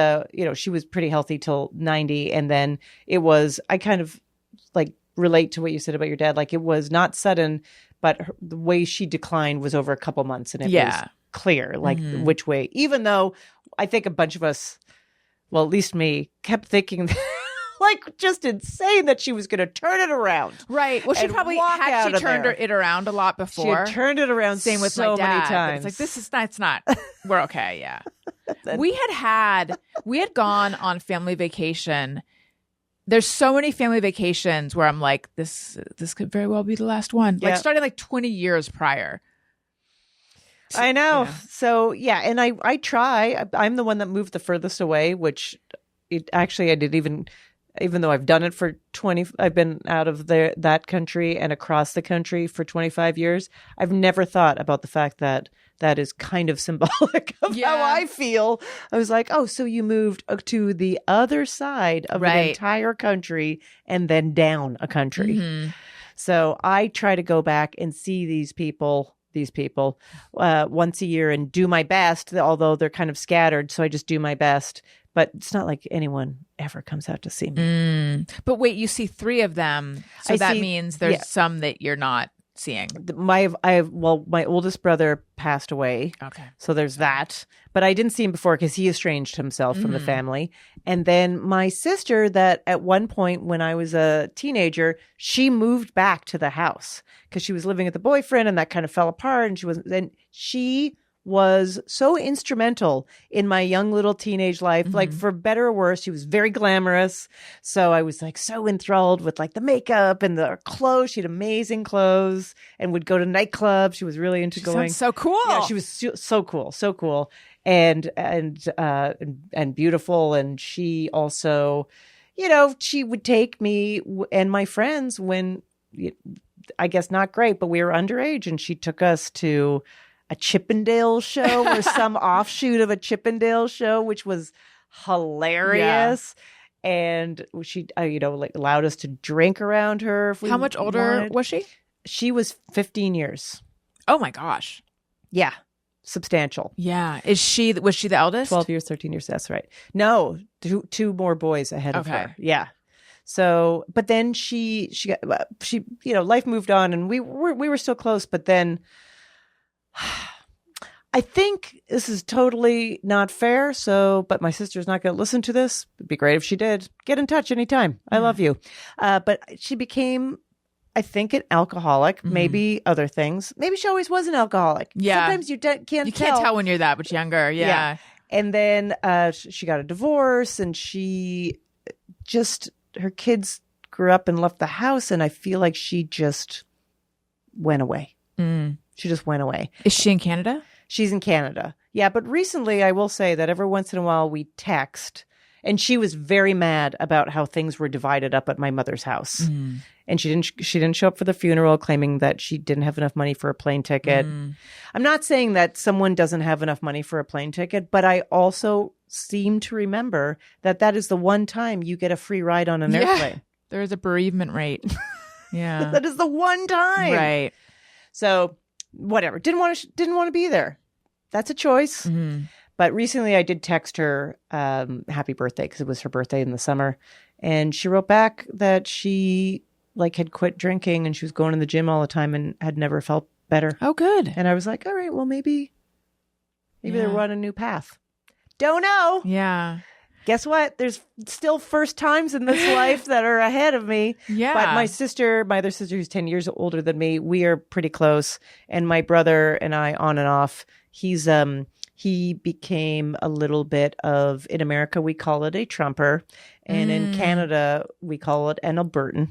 she was pretty healthy till 90. And then I kind of like relate to what you said about your dad. Like it was not sudden, but the way she declined was over a couple months and it was clear, like which way, even though I think a bunch of us, well, at least me, kept thinking like just insane that she was going to turn it around. Right. Well, she probably had turned it around a lot before. She had turned it around Same with so my dad, many but times. it's like, it's not, we're okay. Yeah. we had gone on family vacation. There's so many family vacations where I'm like, this could very well be the last one. Yeah. Like starting like 20 years prior. I know. Yeah. So yeah. And I try, I'm the one that moved the furthest away, which I didn't even though I've done it for I've been out of that country and across the country for 25 years. I've never thought about the fact that that is kind of symbolic of how I feel. I was like, oh, so you moved to the other side of the entire country and then down a country. So I try to go back and see these people once a year and do my best, although they're kind of scattered. So I just do my best. But it's not like anyone ever comes out to see me. But wait, you see 3 of them. So that means there's some that you're not seeing. My oldest brother passed away. Okay. So there's that. But I didn't see him before because he estranged himself from the family. And then my sister, that at one point when I was a teenager, she moved back to the house because she was living with the boyfriend and that kind of fell apart. And she was so instrumental in my young little teenage life, like for better or worse. She was very glamorous. So I was like so enthralled with like the makeup and the clothes. She had amazing clothes and would go to nightclubs. She was really into going. Sounds so cool. Yeah, she was so cool. And beautiful. And she also, she would take me and my friends when, I guess not great, but we were underage, and she took us to a Chippendale show or some offshoot of a Chippendale show, which was hilarious. Yeah. And she, allowed us to drink around her. If we How much older was she? She was 15 years. Oh my gosh. Yeah. Substantial. Yeah. Was she the eldest? 12 years, 13 years. That's right. No, two more boys ahead of her. Yeah. So, but then she life moved on and we were still close, but then I think this is totally not fair. But my sister's not going to listen to this. It'd be great if she did. Get in touch anytime. I love you. But she became, I think, an alcoholic, maybe other things. Maybe she always was an alcoholic. Yeah. Sometimes you can't tell when you're that much younger. Yeah. And then she got a divorce, and her kids grew up and left the house. And I feel like she just went away. She just went away. Is she in Canada? She's in Canada. Yeah, but recently I will say that every once in a while we text, and she was very mad about how things were divided up at my mother's house. And she didn't show up for the funeral, claiming that she didn't have enough money for a plane ticket. I'm not saying that someone doesn't have enough money for a plane ticket, but I also seem to remember that that is the one time you get a free ride on an airplane. There is a bereavement rate. Yeah. That is the one time. Right. So whatever. Didn't want to be there. That's a choice. But recently I did text her happy birthday because it was her birthday in the summer. And she wrote back that she had quit drinking and she was going to the gym all the time and had never felt better. Oh, good. And I was like, all right, well, maybe they're on a new path. Don't know. Yeah. Guess what? There's still first times in this life that are ahead of me. Yeah. But my other sister, who's 10 years older than me, we are pretty close. And my brother and I, on and off, he became a little bit of, in America, we call it a Trumper. And in Canada, we call it an Albertan.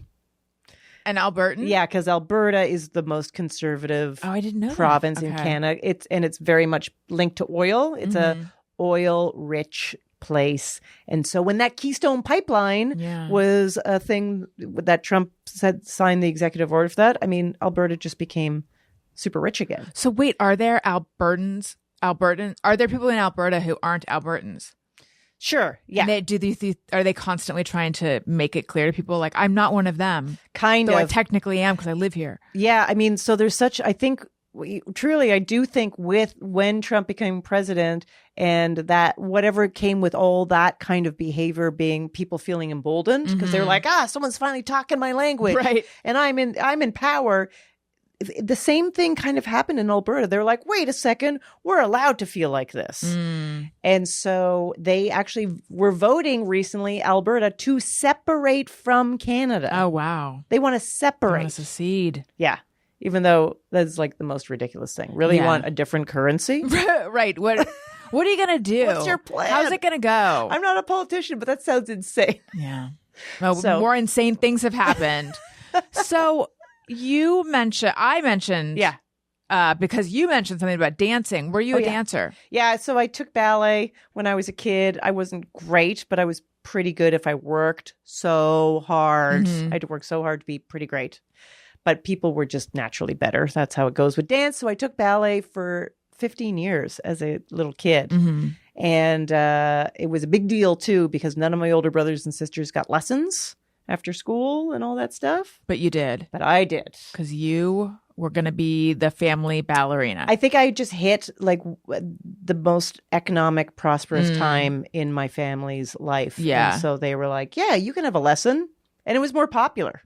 An Albertan? Yeah, because Alberta is the most conservative I didn't know province that. in Okay. Canada. It's very much linked to oil. It's a oil-rich place. And so when that Keystone Pipeline was a thing that Trump signed the executive order for that, I mean, Alberta just became super rich again. So wait, are there Are there people in Alberta who aren't Albertans? Sure. Yeah. And are they constantly trying to make it clear to people like, I'm not one of them? Kind Though of. I technically am because I live here. Yeah. I mean, so there's I do think when Trump became president and that whatever came with all that kind of behavior being people feeling emboldened because they're like, someone's finally talking my language. Right. And I'm in power. The same thing kind of happened in Alberta. They're like, wait a second, we're allowed to feel like this. And so they actually were voting recently, Alberta, to separate from Canada. Oh, wow. They want to They separate. want to secede. Yeah. Even though that's like the most ridiculous thing. Really want a different currency? Right. What are you going to do? What's your plan? How's it going to go? I'm not a politician, but that sounds insane. Yeah. Well, So- more insane things have happened. So I mentioned, because you mentioned something about dancing. Were you a dancer? Yeah, so I took ballet when I was a kid. I wasn't great, but I was pretty good if I worked so hard. I had to work so hard to be pretty great. But people were just naturally better. That's how it goes with dance. So I took ballet for 15 years as a little kid. And it was a big deal, too, because none of my older brothers and sisters got lessons after school and all that stuff. But you did. But I did. Because you were going to be the family ballerina. I think I just hit the most economic, prosperous time in my family's life. Yeah. And so they were like, yeah, you can have a lesson. And it was more popular.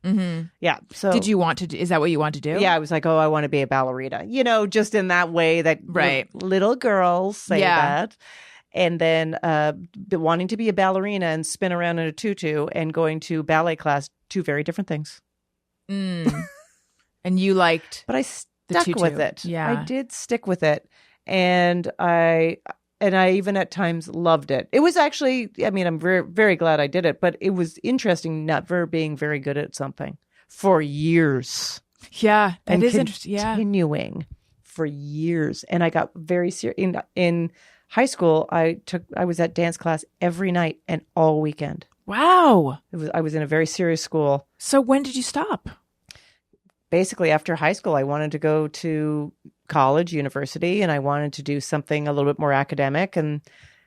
Yeah. So Did you want to do, is that what you want to do? Yeah, I was like, oh, I want to be a ballerina. Just in that way that little girls say that. And then wanting to be a ballerina and spin around in a tutu and going to ballet class, two very different things. And you liked But I stuck tutu. with it. Yeah. I did stick with it. And I even at times loved it. It was actually, I mean, I'm very, very glad I did it, but it was interesting being very good at something for years. Yeah, that And is interesting. Yeah. continuing for years. And I got very serious. In high school, I was at dance class every night and all weekend. Wow. I was in a very serious school. So when did you stop? Basically, after high school, I wanted to go to college, university, and I wanted to do something a little bit more academic. And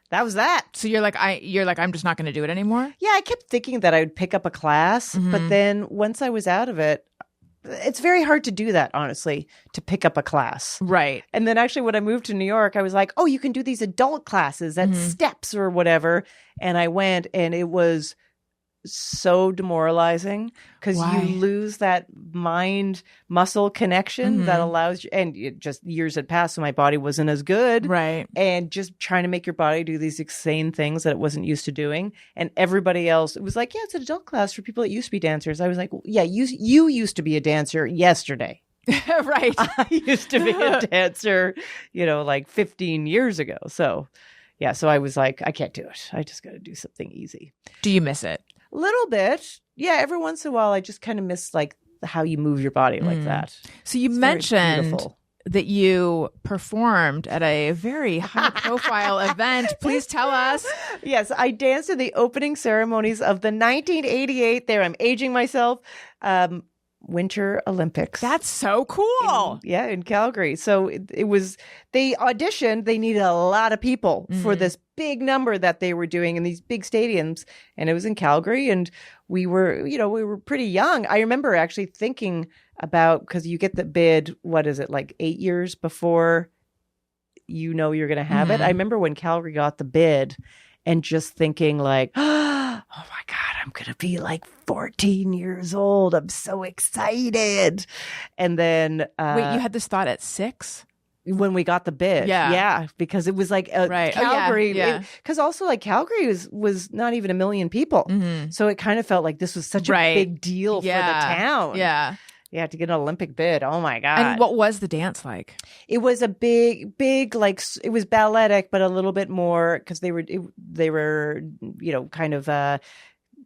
that was that. So you're like, I'm just not going to do it anymore? Yeah, I kept thinking that I would pick up a class. But then once I was out of it, it's very hard to do that, honestly, to pick up a class. Right. And then actually when I moved to New York, I was like, oh, you can do these adult classes at Steps or whatever. And I went and it was so demoralizing because Why? you lose that mind muscle connection that allows you, and just years had passed, so my body wasn't as good. Right. And just trying to make your body do these insane things that it wasn't used to doing. And everybody else, it was like, yeah, it's an adult class for people that used to be dancers. I was like, well, yeah, you used to be a dancer yesterday. Right. I used to be a dancer, like 15 years ago. So, yeah, so I was like, I can't do it. I just got to do something easy. Do you miss it? A little bit. Yeah, every once in a while, I just kind of miss like how you move your body like that. So you It's very mentioned beautiful. that you performed at a very high-profile event. Please tell us. Yes, I danced in the opening ceremonies of the 1988. There, I'm aging myself. Winter Olympics. That's so cool. In Calgary. So it was, they auditioned, they needed a lot of people for this big number that they were doing in these big stadiums. And it was in Calgary. And we were pretty young. I remember actually thinking about, because you get the bid, what is it, like 8 years before you're going to have it. I remember when Calgary got the bid and just thinking like, oh my God, I'm going to be like 14 years old. I'm so excited. And then wait, you had this thought at 6? When we got the bid. Yeah. Because it was like Calgary. Because also like Calgary was not even 1 million people. So it kind of felt like this was such a big deal for the town. Yeah, to get an Olympic bid. Oh my God. And what was the dance like? It was a big, like, it was balletic, but a little bit more, because they were, kind of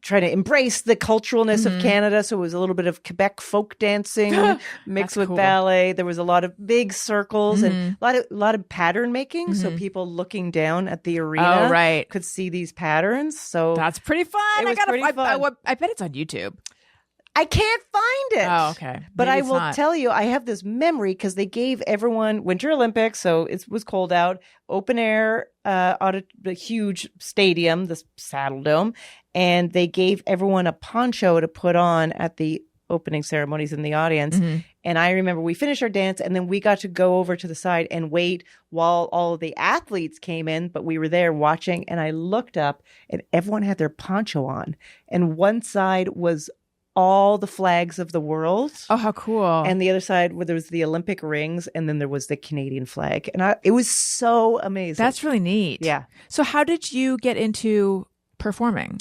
trying to embrace the culturalness of Canada. So it was a little bit of Quebec folk dancing mixed with ballet. There was a lot of big circles and a lot of pattern making. So people looking down at the arena could see these patterns. So that's pretty fun. It was pretty fun. I bet it's on YouTube. I can't find it. Oh, okay. But I will tell you, I have this memory because they gave everyone Winter Olympics, so it was cold out, open air, a huge stadium, this Saddle Dome, and they gave everyone a poncho to put on at the opening ceremonies in the audience. And I remember we finished our dance, and then we got to go over to the side and wait while all of the athletes came in, but we were there watching, and I looked up, and everyone had their poncho on, and one side was all the flags of the world. Oh, how cool. And the other side where there was the Olympic rings, and then there was the Canadian flag. And it was so amazing. That's really neat. Yeah. So how did you get into performing?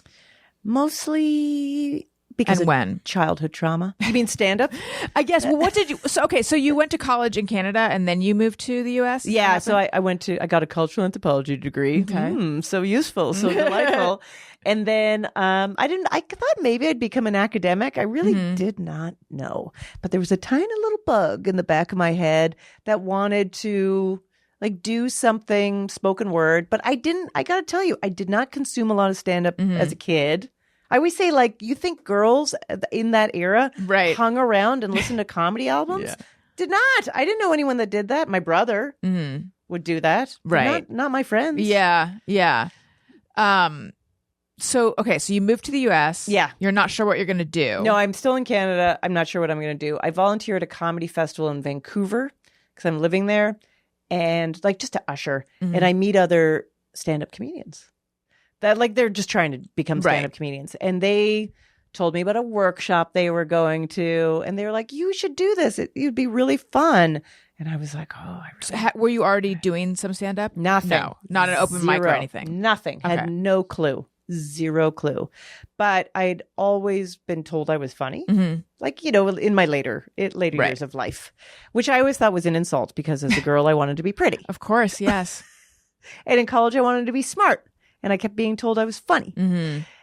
Mostly because of childhood trauma. You mean stand-up? I guess. Well, what did you... So you went to college in Canada and then you moved to the U.S.? Yeah. So I got a cultural anthropology degree. Okay. So useful. So delightful. And then I thought maybe I'd become an academic. I really did not know. But there was a tiny little bug in the back of my head that wanted to like do something spoken word. But I got to tell you, I did not consume a lot of stand-up as a kid. I always say, like, you think girls in that era hung around and listened to comedy albums? Yeah. Did not. I didn't know anyone that did that. My brother would do that. Right. Not my friends. Yeah. Yeah. So you moved to the U.S. Yeah. You're not sure what you're going to do. No, I'm still in Canada. I'm not sure what I'm going to do. I volunteer at a comedy festival in Vancouver because I'm living there, and like just to usher, and I meet other stand-up comedians that like they're just trying to become stand-up comedians, and they told me about a workshop they were going to, and they were like, "You should do this. It'd be really fun." And I was like, "Oh, were you already doing some stand-up?" Nothing. No, not an open mic or anything. Nothing. Okay. Had no clue. Zero clue. But I'd always been told I was funny, like, in my later years of life, which I always thought was an insult because as a girl, I wanted to be pretty. Of course, yes. And in college, I wanted to be smart. And I kept being told I was funny.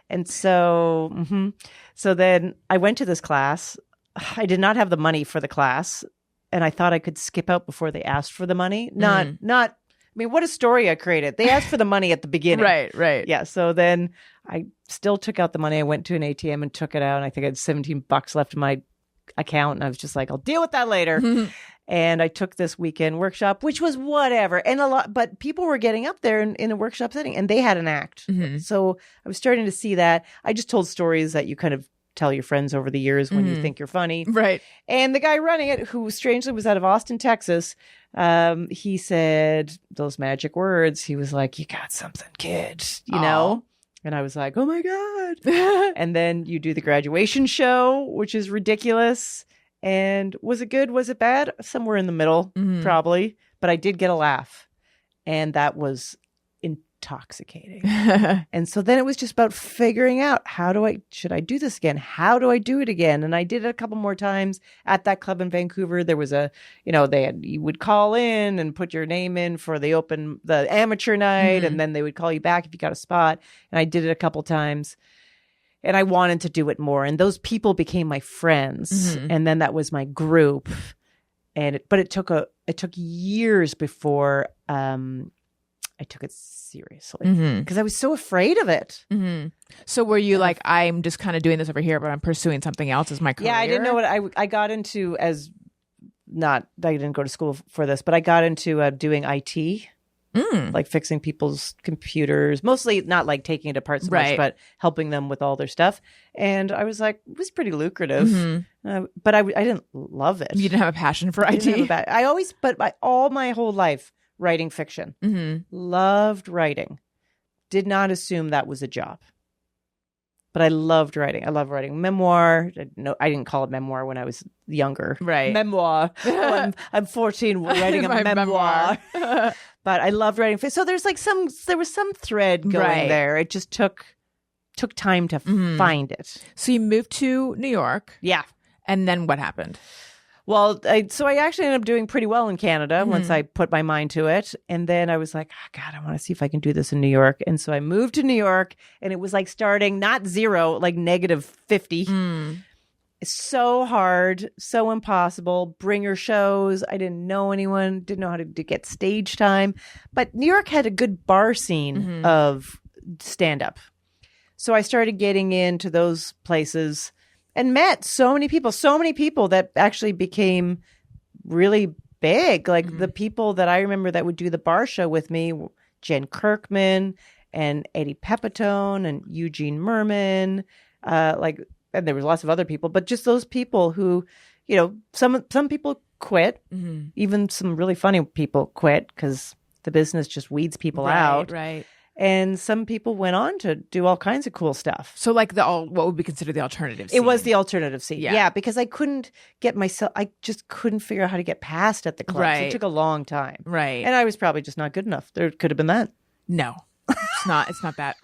And so, so then I went to this class. I did not have the money for the class. And I thought I could skip out before they asked for the money. Not, I mean, what a story I created. They asked for the money at the beginning. Right. Yeah. So then I still took out the money. I went to an ATM and took it out. And I think I had $17 left in my account. And I was just like, I'll deal with that later. And I took this weekend workshop, which was whatever. And but people were getting up there in a workshop setting and they had an act. So I was starting to see that. I just told stories that you kind of tell your friends over the years when you think you're funny. Right. And the guy running it, who strangely was out of Austin, Texas, he said those magic words. He was like, "You got something, kid," know? And I was like, "Oh my God." And then you do the graduation show, which is ridiculous. And was it good? Was it bad? Somewhere in the middle, probably. But I did get a laugh. And that was intoxicating. And so then it was just about figuring out should I do this again? How do I do it again? And I did it a couple more times at that club in Vancouver. There was you would call in and put your name in for the amateur night. And then they would call you back if you got a spot. And I did it a couple times. And I wanted to do it more. And those people became my friends. And then that was my group. but it took years before I took it seriously because I was so afraid of it. So were you like, I'm just kind of doing this over here, but I'm pursuing something else as my career? Yeah, I didn't know what I got into as I didn't go to school for this, but I got into doing IT, like fixing people's computers, mostly not like taking it apart so much, but helping them with all their stuff. And I was like, it was pretty lucrative, but I didn't love it. You didn't have a passion for IT? All my whole life, writing fiction. Loved writing. Did not assume that was a job. But I loved writing. I love writing memoir. I didn't call it memoir when I was younger. Right. Memoir. I'm 14 writing a memoir. But I loved writing fiction. So there was some thread going there. It just took time to find it. So you moved to New York. Yeah. And then what happened? Well, so I actually ended up doing pretty well in Canada once I put my mind to it. And then I was like, oh, God, I want to see if I can do this in New York. And so I moved to New York, and it was like starting not zero, like negative 50. It's so hard, so impossible. Bringer shows. I didn't know anyone, didn't know how to get stage time. But New York had a good bar scene of stand-up. So I started getting into those places and met so many people that actually became really big. Like the people that I remember that would do the bar show with me, Jen Kirkman and Eddie Pepitone and Eugene Merman, and there was lots of other people, but just those people who, some people quit, even some really funny people quit because the business just weeds people out. Right. And some people went on to do all kinds of cool stuff. So like what would be considered the alternative scene? It was the alternative scene. Yeah. Yeah, because I just couldn't figure out how to get past at the clubs. Right. It took a long time. Right. And I was probably just not good enough. There could have been that. No, it's not that.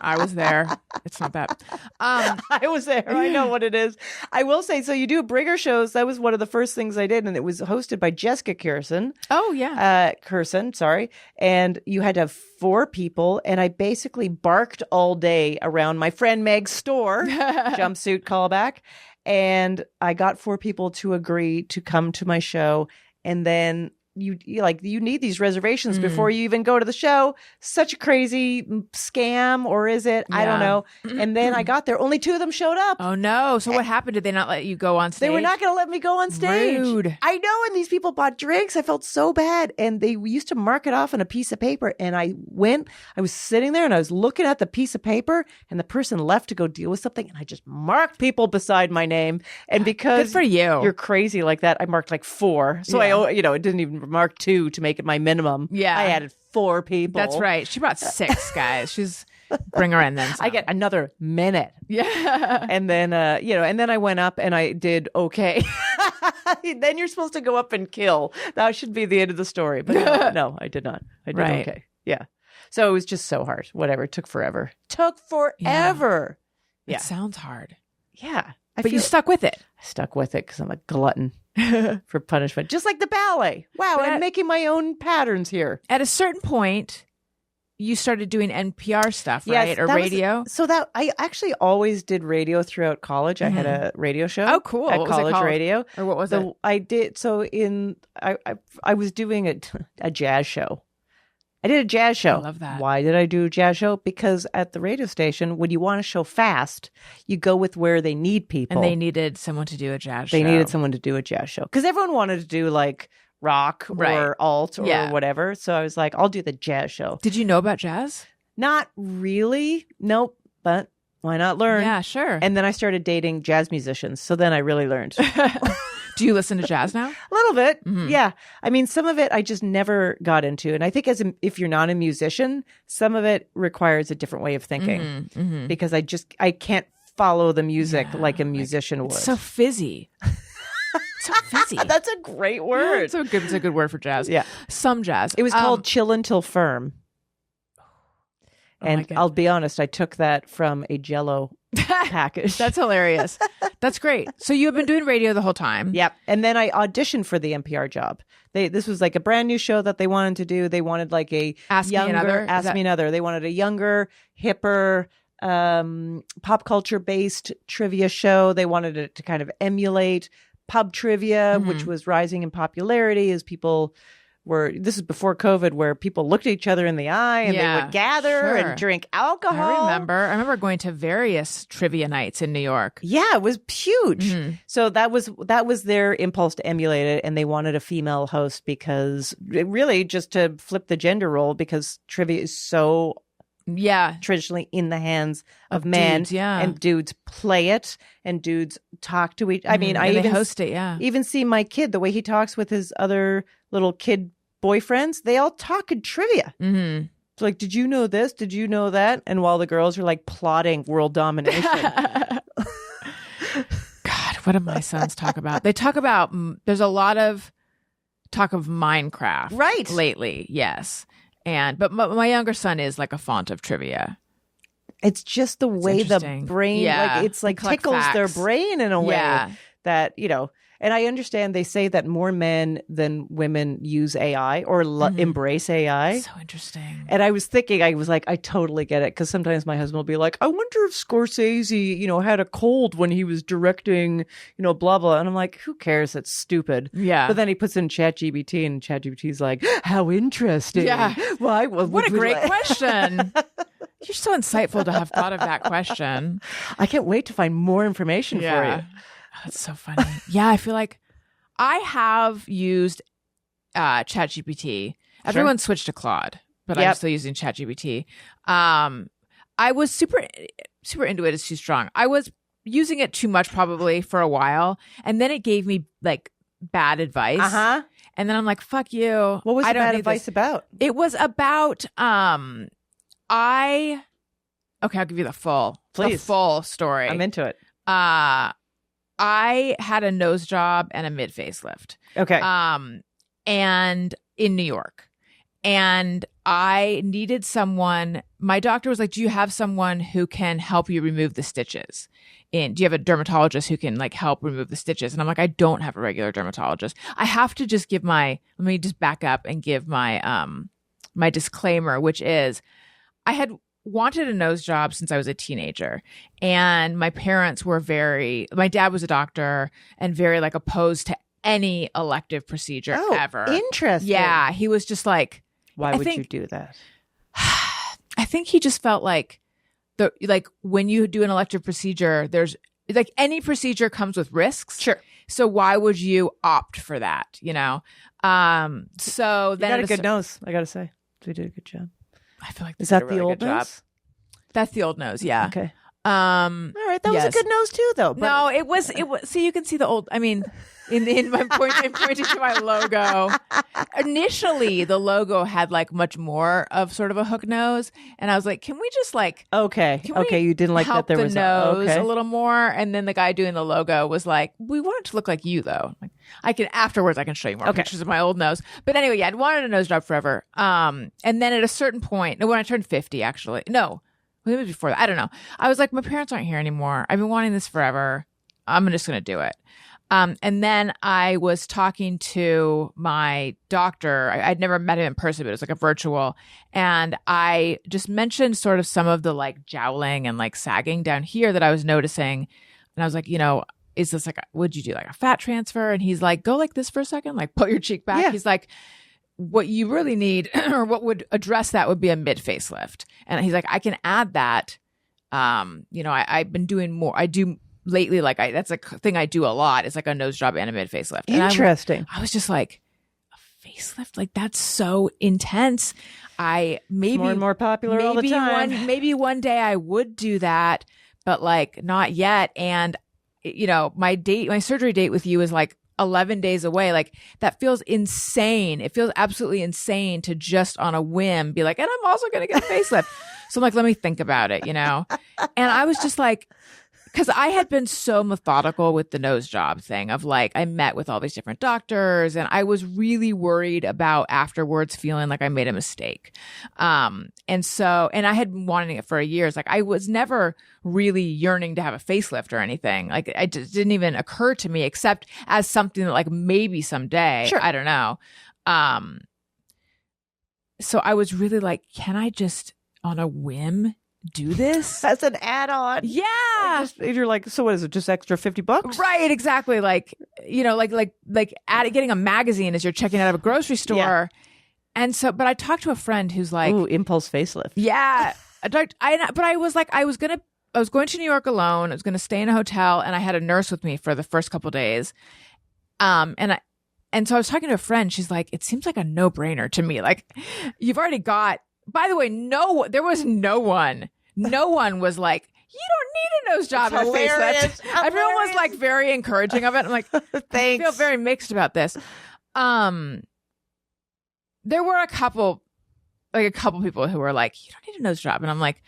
I was there. It's not that. I was there. I know what it is. I will say, so you do bringer shows. That was one of the first things I did. And it was hosted by Jessica Kirson. Oh, yeah. Kirson, sorry. And you had to have 4 people. And I basically barked all day around my friend Meg's store, jumpsuit callback. And I got 4 people to agree to come to my show. And then you need these reservations before you even go to the show. Such a crazy scam, or is it? I don't know. And then I got there. Only 2 of them showed up. Oh no! So what happened? Did they not let you go on stage? They were not going to let me go on stage. Rude. I know. And these people bought drinks. I felt so bad. And they used to mark it off on a piece of paper. And I was sitting there and I was looking at the piece of paper, and the person left to go deal with something. And I just marked people beside my name. And because good for you, you're crazy like that, I marked like 4. So I it didn't even mark 2 to make it my minimum. Yeah. I added 4 people. That's right. She brought 6 guys. She's bring her in then. I get another minute. Yeah. And then, and then I went up and I did okay. Then you're supposed to go up and kill. That should be the end of the story. But no, I did not. I did okay. Yeah. So it was just so hard. Whatever. It took forever. Yeah. It sounds hard. Yeah. But you stuck with it. I stuck with it because I'm a glutton for punishment. Just like the ballet. Wow, I'm making my own patterns here. At a certain point, you started doing NPR stuff, right? Or radio? I actually always did radio throughout college. I had a radio show. Oh, cool. At what was college it called? radio. Or what was it? I did. So I was doing a jazz show. I did a jazz show. I love that. Why did I do a jazz show? Because at the radio station, when you want to show fast, you go with where they need people. And they needed someone to do a jazz show. They needed someone to do a jazz show. Because everyone wanted to do like rock or alt or whatever. So I was like, I'll do the jazz show. Did you know about jazz? Not really. Nope. But why not learn? Yeah, sure. And then I started dating jazz musicians. So then I really learned. Do you listen to jazz now? A little bit. Yeah. I mean, some of it I just never got into. And I think if you're not a musician, some of it requires a different way of thinking because I can't follow the music like a musician would. It's so fizzy. So fizzy. That's a great word. It's a good word for jazz. Yeah. Some jazz. It was called Chill Until Firm. And I'll be honest, I took that from a Jell-O package. That's hilarious. That's great. So you have been doing radio the whole time. Yep. And then I auditioned for the NPR job. This was like a brand new show that they wanted to do. They wanted like a Ask Me Another. They wanted a younger, hipper, pop culture based trivia show. They wanted it to kind of emulate pub trivia, which was rising in popularity as people were, this is before COVID, where people looked at each other in the eye and they would gather and drink alcohol. I remember going to various trivia nights in New York. Yeah, it was huge. So that was their impulse to emulate it, and they wanted a female host because really just to flip the gender role, because trivia is so traditionally in the hands of men, dudes, and dudes play it, and dudes talk to each. I mean, I they even host it. Yeah, even see my kid, the way he talks with his other little kid boyfriends. They all talk in trivia. It's like, did you know this? Did you know that? And while the girls are like plotting world domination. God, what do my sons talk about? They talk about. There's a lot of talk of Minecraft, lately. Yes. But my younger son is like a font of trivia. It's just the way the brain, like it's like tickles facts. their brain in a way that, you know, and I understand they say that more men than women use AI or embrace AI. So interesting. And I was thinking, I was like, I totally get it. Because sometimes my husband will be like, I wonder if Scorsese, you know, had a cold when he was directing, you know, blah, blah. And I'm like, who cares? That's stupid. Yeah. But then he puts in ChatGPT and ChatGPT's like, how interesting. Yeah. Why? What a great question. You're so insightful to have thought of that question. I can't wait to find more information for you. That's so funny. Yeah, I feel like I have used ChatGPT. Everyone switched to Claude, but I'm still using ChatGPT. I was super into it. It's too strong. I was using it too much probably for a while, and then it gave me like bad advice. And then I'm like, "Fuck you." What was the bad advice about? It was about I'll give you the full story. I'm into it. I had a nose job and a mid facelift. Okay. And in New York. And I needed someone. My doctor was like, do you have someone who can help you remove the stitches? Do you have a dermatologist who can like help remove the stitches? And I'm like, I don't have a regular dermatologist. I have to just give let me just back up and give my my disclaimer, which is I had wanted a nose job since I was a teenager, and my parents were my dad was a doctor and very like opposed to any elective procedure ever. Interesting. Yeah. He was just like, why would you do that? I think he just felt like when you do an elective procedure, there's like any procedure comes with risks. Sure. So why would you opt for that? You know? So then you got a good nose, I gotta say. We did a good job. I feel like is that the old nose? That's the old nose, yeah. Okay. All right, that was a good nose too, though. But... No, it was. See, you can see the old. I mean, in my point, I'm pointing to my logo. Initially, the logo had like much more of sort of a hook nose, and I was like, "Can we just like you didn't like that there was the nose a little more?" And then the guy doing the logo was like, "We want it to look like you, though." Like, I can show you more pictures of my old nose. But anyway, I'd wanted a nose job forever. And then at a certain point, when I turned 50, actually, no. It was before that. I don't know. I was like, my parents aren't here anymore. I've been wanting this forever. I'm just going to do it. And then I was talking to my doctor. I'd never met him in person, but it was like a virtual. And I just mentioned sort of some of the like jowling and like sagging down here that I was noticing. And I was like, you know, is this like, would you do like a fat transfer? And he's like, go like this for a second, like pull your cheek back. Yeah. He's like, what you really need or what would address that would be a mid facelift. And he's like, I can add that. You know, I've been doing more. I do lately, like that's a thing I do a lot. It's like a nose job and a mid facelift. Interesting. I was just like, a facelift? Like that's so intense. It's more and more popular all the time. Maybe one day I would do that, but like not yet. And you know, my surgery date with you is like 11 days away. Like that feels insane. It feels absolutely insane to just on a whim be like, and I'm also going to get a facelift. So I'm like, let me think about it, you know? And I was just like, because I had been so methodical with the nose job thing of like, I met with all these different doctors and I was really worried about afterwards feeling like I made a mistake. And I had been wanting it for years. Like I was never really yearning to have a facelift or anything. Like it just didn't even occur to me except as something that like maybe someday, sure. I don't know. So I was really like, can I just on a whim do this? As an add-on. Yeah. You're like, so what is it? Just extra $50? Right, exactly. Like, getting a magazine as you're checking out of a grocery store. Yeah. And so, but I talked to a friend who's like, ooh, impulse facelift. yeah. But I was like, I was going to New York alone. I was going to stay in a hotel, and I had a nurse with me for the first couple of days. And so I was talking to a friend. She's like, it seems like a no-brainer to me. Like, you've already got, by the way, there was no one. No one was like, you don't need a nose job and a facelift. Everyone was like very encouraging of it. I'm like, thanks. I feel very mixed about this. There were a couple people who were like, you don't need a nose job. And I'm like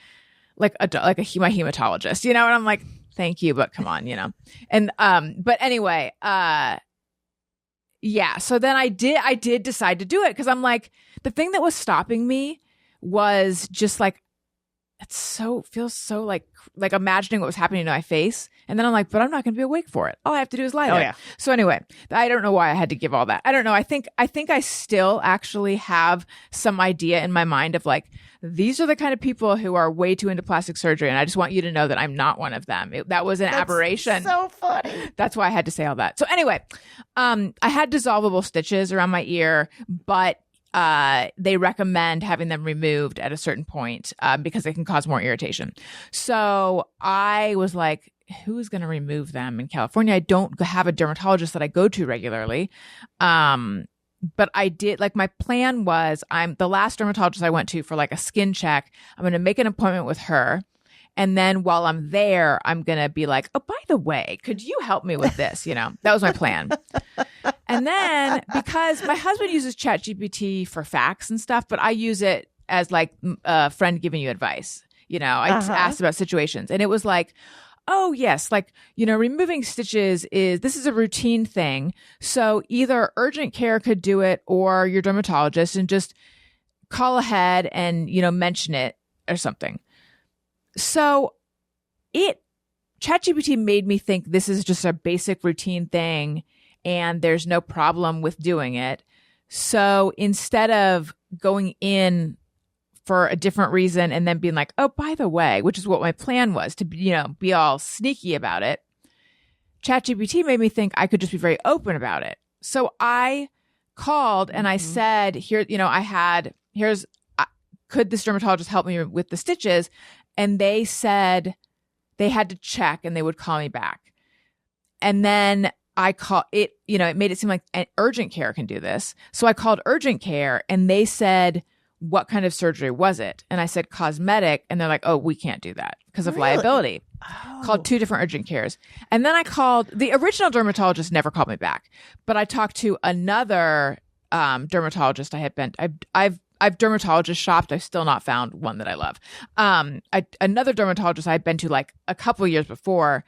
my hematologist, and I'm like, thank you, but come on, And, but anyway, yeah. So then I did decide to do it because I'm like, the thing that was stopping me was just like, feels so like imagining what was happening to my face. And then I'm like, but I'm not going to be awake for it. All I have to do is lie there. Yeah. So anyway, I don't know why I had to give all that. I don't know. I think I still actually have some idea in my mind of like, these are the kind of people who are way too into plastic surgery. And I just want you to know that I'm not one of them. That was an aberration. So funny. That's why I had to say all that. So anyway, I had dissolvable stitches around my ear, but they recommend having them removed at a certain point because they can cause more irritation. So I was like, who's going to remove them in California? I don't have a dermatologist that I go to regularly. But I did, like, my plan was, the last dermatologist I went to for like a skin check, I'm going to make an appointment with her. And then while I'm there, I'm going to be like, oh, by the way, could you help me with this? That was my plan. And then because my husband uses ChatGPT for facts and stuff, but I use it as like a friend giving you advice. I just asked about situations, and it was like, oh yes, like, removing stitches this is a routine thing. So either urgent care could do it or your dermatologist, and just call ahead and, mention it or something. So ChatGPT made me think this is just a basic routine thing and there's no problem with doing it. So instead of going in for a different reason and then being like, oh, by the way, which is what my plan was, to be all sneaky about it, ChatGPT made me think I could just be very open about it. So I called and I said, could this dermatologist help me with the stitches? And they said they had to check and they would call me back. And then I called it, it made it seem like an urgent care can do this. So I called urgent care and they said, what kind of surgery was it? And I said cosmetic. And they're like, oh, we can't do that because of liability. Oh. Called 2 different urgent cares. And then I called, the original dermatologist never called me back, but I talked to another dermatologist I had been, I've dermatologist shopped. I've still not found one that I love. Another dermatologist I'd been to like a couple of years before,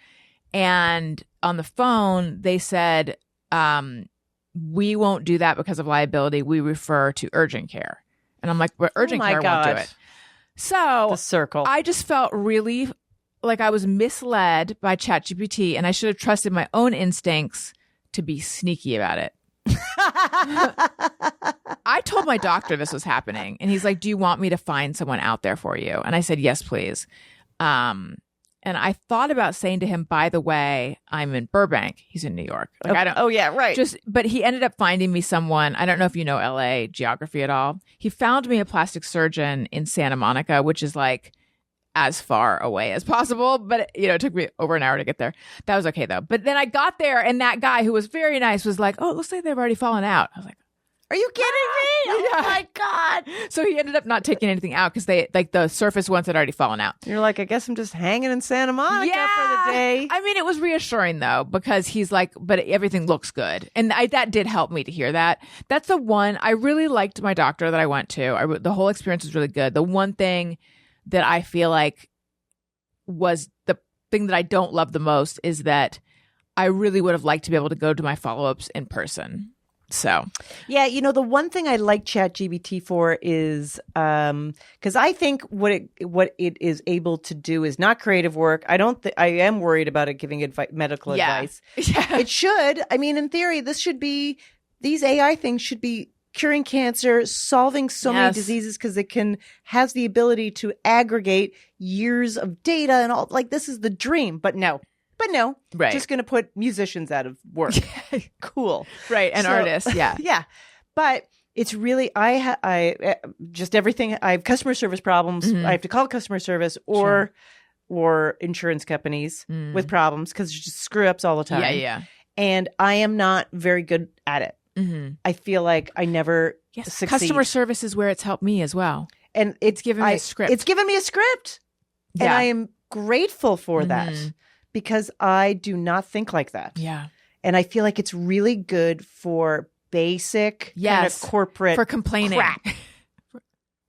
and on the phone they said, we won't do that because of liability. We refer to urgent care. And I'm like, but urgent care won't do it. So the circle. I just felt really like I was misled by ChatGPT, and I should have trusted my own instincts to be sneaky about it. I told my doctor this was happening, and he's like, do you want me to find someone out there for you? And I said, yes, please. And I thought about saying to him, by the way, I'm in Burbank. He's in New York. Like, I don't. Oh yeah, right. But he ended up finding me someone. I don't know if you know LA geography at all. He found me a plastic surgeon in Santa Monica, which is like as far away as possible. But it took me over an hour to get there. That was okay though. But then I got there, and that guy who was very nice was like, oh, it looks like they've already fallen out. I was like, are you kidding me? Oh my God. So he ended up not taking anything out because they, like, the surface ones had already fallen out. You're like, I guess I'm just hanging in Santa Monica for the day. I mean, it was reassuring though, because he's like, but everything looks good. And that did help me to hear that. That's the one. I really liked my doctor that I went to. The whole experience was really good. The one thing that I feel like was the thing that I don't love the most is that I really would have liked to be able to go to my follow-ups in person. So, yeah, the one thing I like ChatGPT for is because I think what it is able to do is not creative work. I am worried about it giving medical advice. Yeah. It should. I mean, in theory, these AI things should be curing cancer, solving so many Yes. diseases because it has the ability to aggregate years of data and all. Like, this is the dream, but no, Right. just going to put musicians out of work. Cool. Right. And So- artists. Yeah. Yeah. But it's really, just everything. I have customer service problems. Mhm. I have to call customer service or insurance companies with problems because there's just screw ups all the time. Yeah. And I am not very good at it. Mm-hmm. I feel like I never Yes. succeed. Customer service is where it's helped me as well. And it's given me a script. It's given me a script. And Yeah. I am grateful for that Mhm. because I do not think like that. Yeah. And I feel like it's really good for basic kind of Yes. corporate For complaining. crap.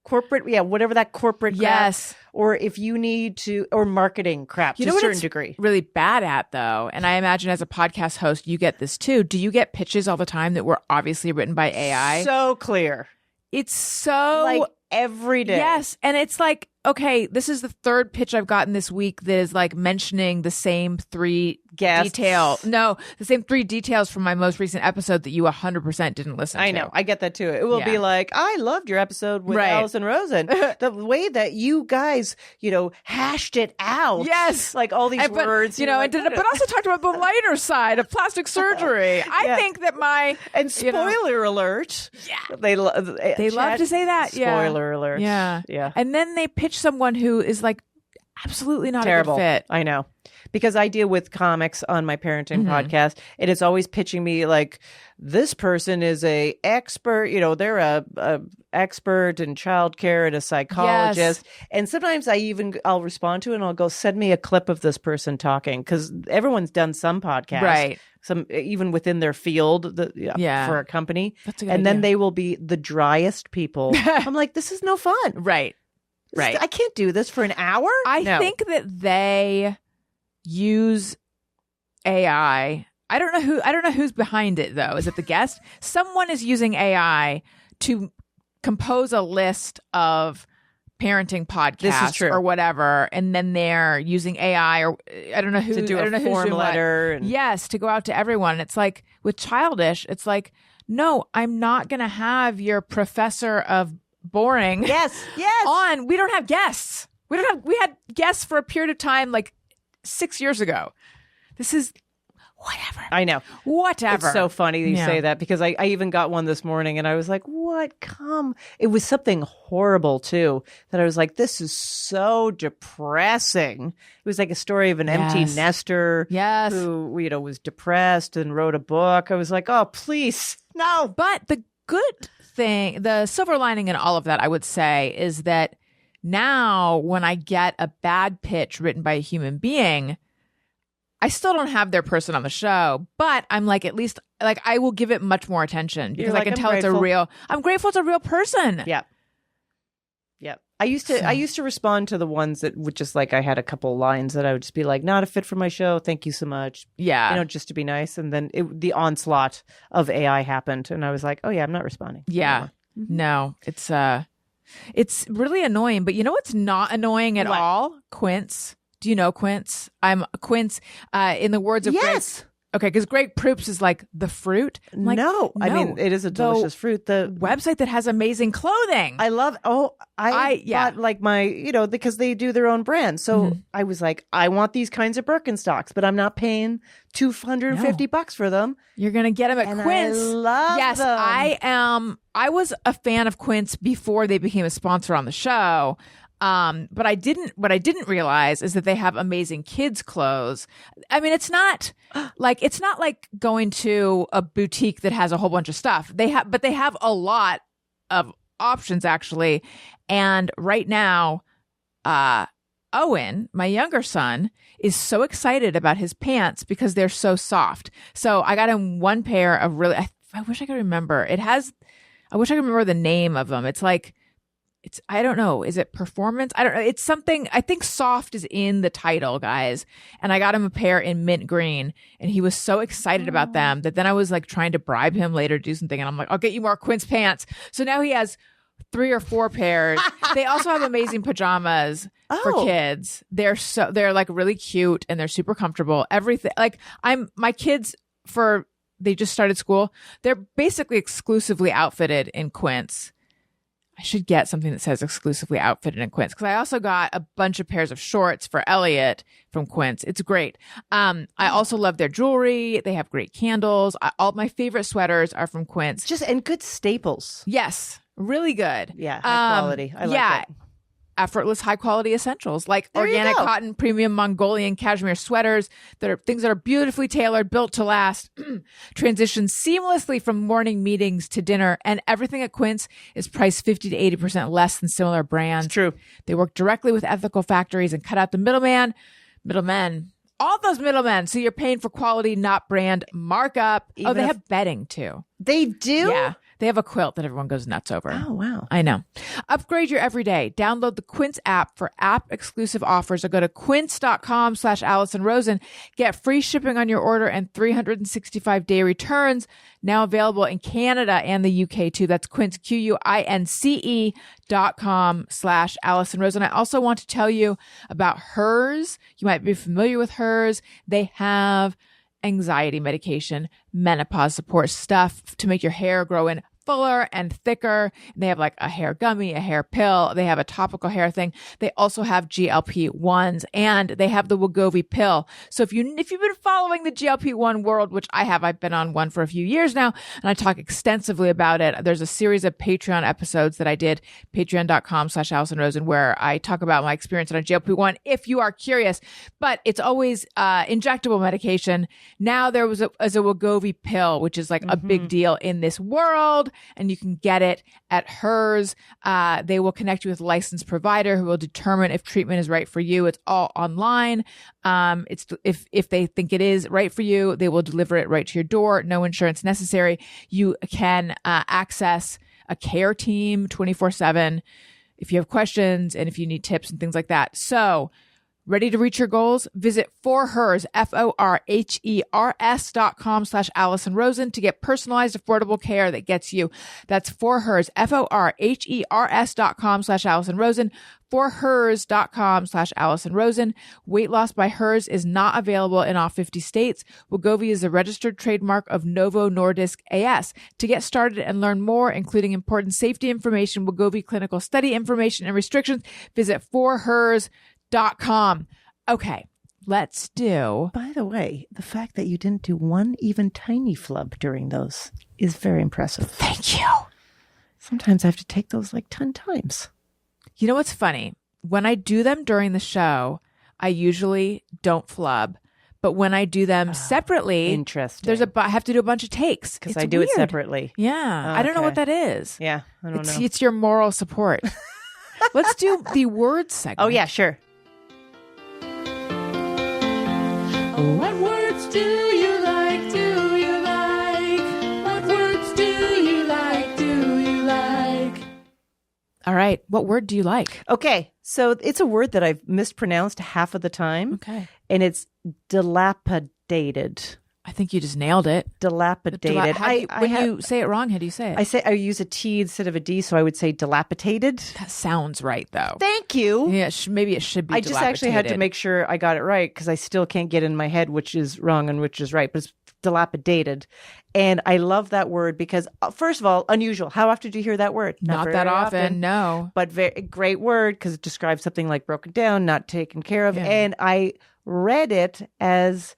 Corporate, whatever that corporate crap. Yes. Or if you need to, or marketing crap You to know a what certain it's degree. really bad at, though, and I imagine as a podcast host, you get this too. Do you get pitches all the time that were obviously written by AI? So clear. It's so Like every day. Yes. And it's like, okay, this is the third pitch I've gotten this week that is like mentioning the same three Guests. the same three details from my most recent episode that you 100% didn't listen to. I know. I get that too. It will Yeah. be like, I loved your episode with Right. Alison Rosen. The way that you guys, hashed it out. Yes. Like all these But, words. you know, like, but also talked about the lighter side of plastic surgery. I Yeah. think that and you know- spoiler alert. Yeah. They love to say that. Yeah. Spoiler alert. Yeah. Yeah. And then they pitch someone who is like absolutely not Terrible. a good fit. I know. Because I deal with comics on my parenting podcast, and it's always pitching me like, this person is a expert, they're a expert in childcare and a psychologist. And sometimes I'll respond to it and I'll go, send me a clip of this person talking, because everyone's done some podcast, Right. some even within their field Yeah. for a company. That's a good And then idea. they will be the driest people. I'm like, this is no fun. Right. Right. I can't do this for an hour. I No. think that they use AI. I don't know who's behind it though. Is it the guest? Someone is using AI to compose a list of parenting podcasts This is true. or whatever, and then they're using AI or I don't know who to do I don't a know who's form doing what. letter. And Yes, to go out to everyone. It's like with Childish, it's like, no, I'm not going to have your professor of boring Yes. on. We don't have guests. We had guests for a period of time like 6 years ago. This is whatever. I know. Whatever. It's so funny you Yeah. say that, because I even got one this morning and I was like, what? It was something horrible too, that I was like, this is so depressing. It was like a story of an empty Yes. nester Yes. who, was depressed and wrote a book. I was like, oh, please. No. But the good thing, the silver lining in all of that, I would say, is that now when I get a bad pitch written by a human being, I still don't have their person on the show, but I'm like, at least like I will give it much more attention because like, I can I'm tell grateful. I'm grateful it's a real person. Yeah. I used to respond to the ones that would just like, I had a couple lines that I would just be like, not a fit for my show. Thank you so much. Yeah. Just to be nice. And then the onslaught of AI happened. And I was like, oh yeah, I'm not responding. Yeah. anymore. No, it's really annoying, but you know what's not annoying at What? all? Quince. Do you know Quince? I'm Quince, in the words of Yes. Greg. Okay, because Greg Proops is like the fruit. I'm like, no, I mean, it is a delicious fruit. The website that has amazing clothing. I love. Yeah. bought like my, because they do their own brand. So I was like, I want these kinds of Birkenstocks, but I'm not paying $250 for them. You're gonna get them at And Quince. I love yes, them. I am. I was a fan of Quince before they became a sponsor on the show. But what I didn't realize is that they have amazing kids clothes. I mean, it's not like going to a boutique that has a whole bunch of stuff. They have a lot of options actually. And right now, Owen, my younger son, is so excited about his pants because they're so soft. So I got him one pair of really, I wish I could remember. I wish I could remember the name of them. I don't know. Is it performance? I don't know. It's something, I think soft is in the title, guys. And I got him a pair in mint green and he was so excited about them that then I was like trying to bribe him later to do something. And I'm like, I'll get you more Quince pants. So now he has 3 or 4 pairs. They also have amazing pajamas for kids. They're like really cute and they're super comfortable. Everything. Like my kids for they just started school. They're basically exclusively outfitted in Quince. I should get something that says exclusively outfitted in Quince, because I also got a bunch of pairs of shorts for Elliot from Quince. It's great. I also love their jewelry. They have great candles. All my favorite sweaters are from Quince. And good staples. Yes, really good. Yeah, high quality. I like it. Effortless, high quality essentials like There you organic go. cotton, premium Mongolian cashmere sweaters that are things that are beautifully tailored, built to last, transition seamlessly from morning meetings to dinner. And everything at Quince is priced 50 to 80% less than similar brands. It's true. They work directly with ethical factories and cut out the middlemen, all those middlemen. So you're paying for quality, not brand markup. Even they if- have bedding too. They do? Yeah. They have a quilt that everyone goes nuts over. Oh, wow. I know. Upgrade your everyday. Download the Quince app for app-exclusive offers or go to quince.com/Alison Rosen. Get free shipping on your order and 365-day returns. Now available in Canada and the UK too. That's Quince, QUINCE.com/Alison Rosen. I also want to tell you about Hers. You might be familiar with Hers. They have anxiety medication, menopause support stuff to make your hair grow in fuller and thicker. They have like a hair gummy, a hair pill. They have a topical hair thing. They also have GLP-1s and they have the Wegovy pill. So if you've been following the GLP-1 world, which I have, I've been on one for a few years now, and I talk extensively about it. There's a series of Patreon episodes that I did, patreon.com/Alison Rosen, where I talk about my experience on a GLP-1 if you are curious. But it's always injectable medication. Now there was a Wegovy pill, which is like a big deal in this world. And you can get it at Hers. They will connect you with a licensed provider who will determine if treatment is right for you. It's all online. If they think it is right for you, they will deliver it right to your door. No insurance necessary. You can access a care team 24/7 if you have questions and if you need tips and things like that. So, ready to reach your goals? Visit forhers, FORHERS.com/Alison Rosen to get personalized, affordable care that gets you. That's forhers, FORHERS.com/Alison Rosen, forhers.com/Alison Rosen. Weight loss by Hers is not available in all 50 states. Wegovy is a registered trademark of Novo Nordisk AS. To get started and learn more, including important safety information, Wegovy clinical study information, and restrictions, visit forhers.com. Okay, let's do. By the way, the fact that you didn't do one even tiny flub during those is very impressive. Thank you. Sometimes I have to take those like 10 times. You know what's funny? When I do them during the show, I usually don't flub. But when I do them separately, Interesting. I have to do a bunch of takes. Because It's I do it weird. separately. Yeah. I don't know what that is. Yeah, I don't know. It's your moral support. Let's do the word segment. Oh, yeah, sure. What words do you like? Do you like? What words do you like? Do you like? All right. What word do you like? Okay, so it's a word that I've mispronounced half of the time. Okay. And it's dilapidated. I think you just nailed it. Dilapidated. When you say it wrong, how do you say it? I use a T instead of a D, so I would say dilapidated. That sounds right, though. Thank you. Yeah, maybe it should be I just actually had to dilapidated. make sure I got it right because I still can't get in my head which is wrong and which is right, but it's dilapidated. And I love that word because, first of all, unusual. How often do you hear that word? Not very that often, no. But great word because it describes something like broken down, not taken care of. Yeah. And I read it as,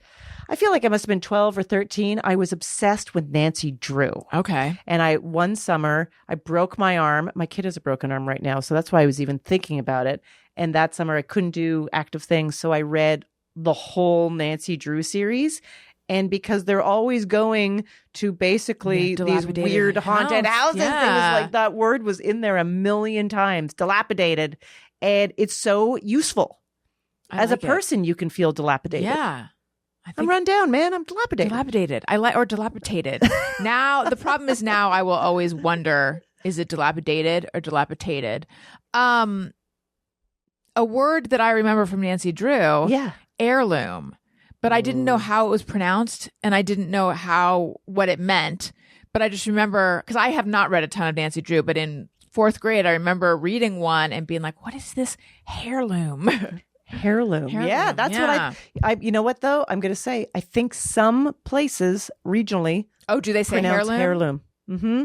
I feel like I must have been 12 or 13. I was obsessed with Nancy Drew. Okay. And one summer, I broke my arm. My kid has a broken arm right now, so that's why I was even thinking about it. And that summer, I couldn't do active things, so I read the whole Nancy Drew series. And because they're always going to basically these dilapidated weird haunted houses, Yeah. it was like that word was in there a million times, dilapidated. And it's so useful. I As like a it. person, you can feel dilapidated. Yeah. I I'm run down, man. I'm dilapidated. dilapidated. Or dilapidated. Now, the problem is now I will always wonder, is it dilapidated or dilapidated? A word that I remember from Nancy Drew, Yeah. heirloom. But I didn't know how it was pronounced and I didn't know what it meant. But I just remember, because I have not read a ton of Nancy Drew, but in fourth grade, I remember reading one and being like, what is this heirloom? Heirloom. Yeah, that's what I. You know what though? I'm going to say I think some places regionally. Oh, do they say pronounce heirloom? Mm-hmm.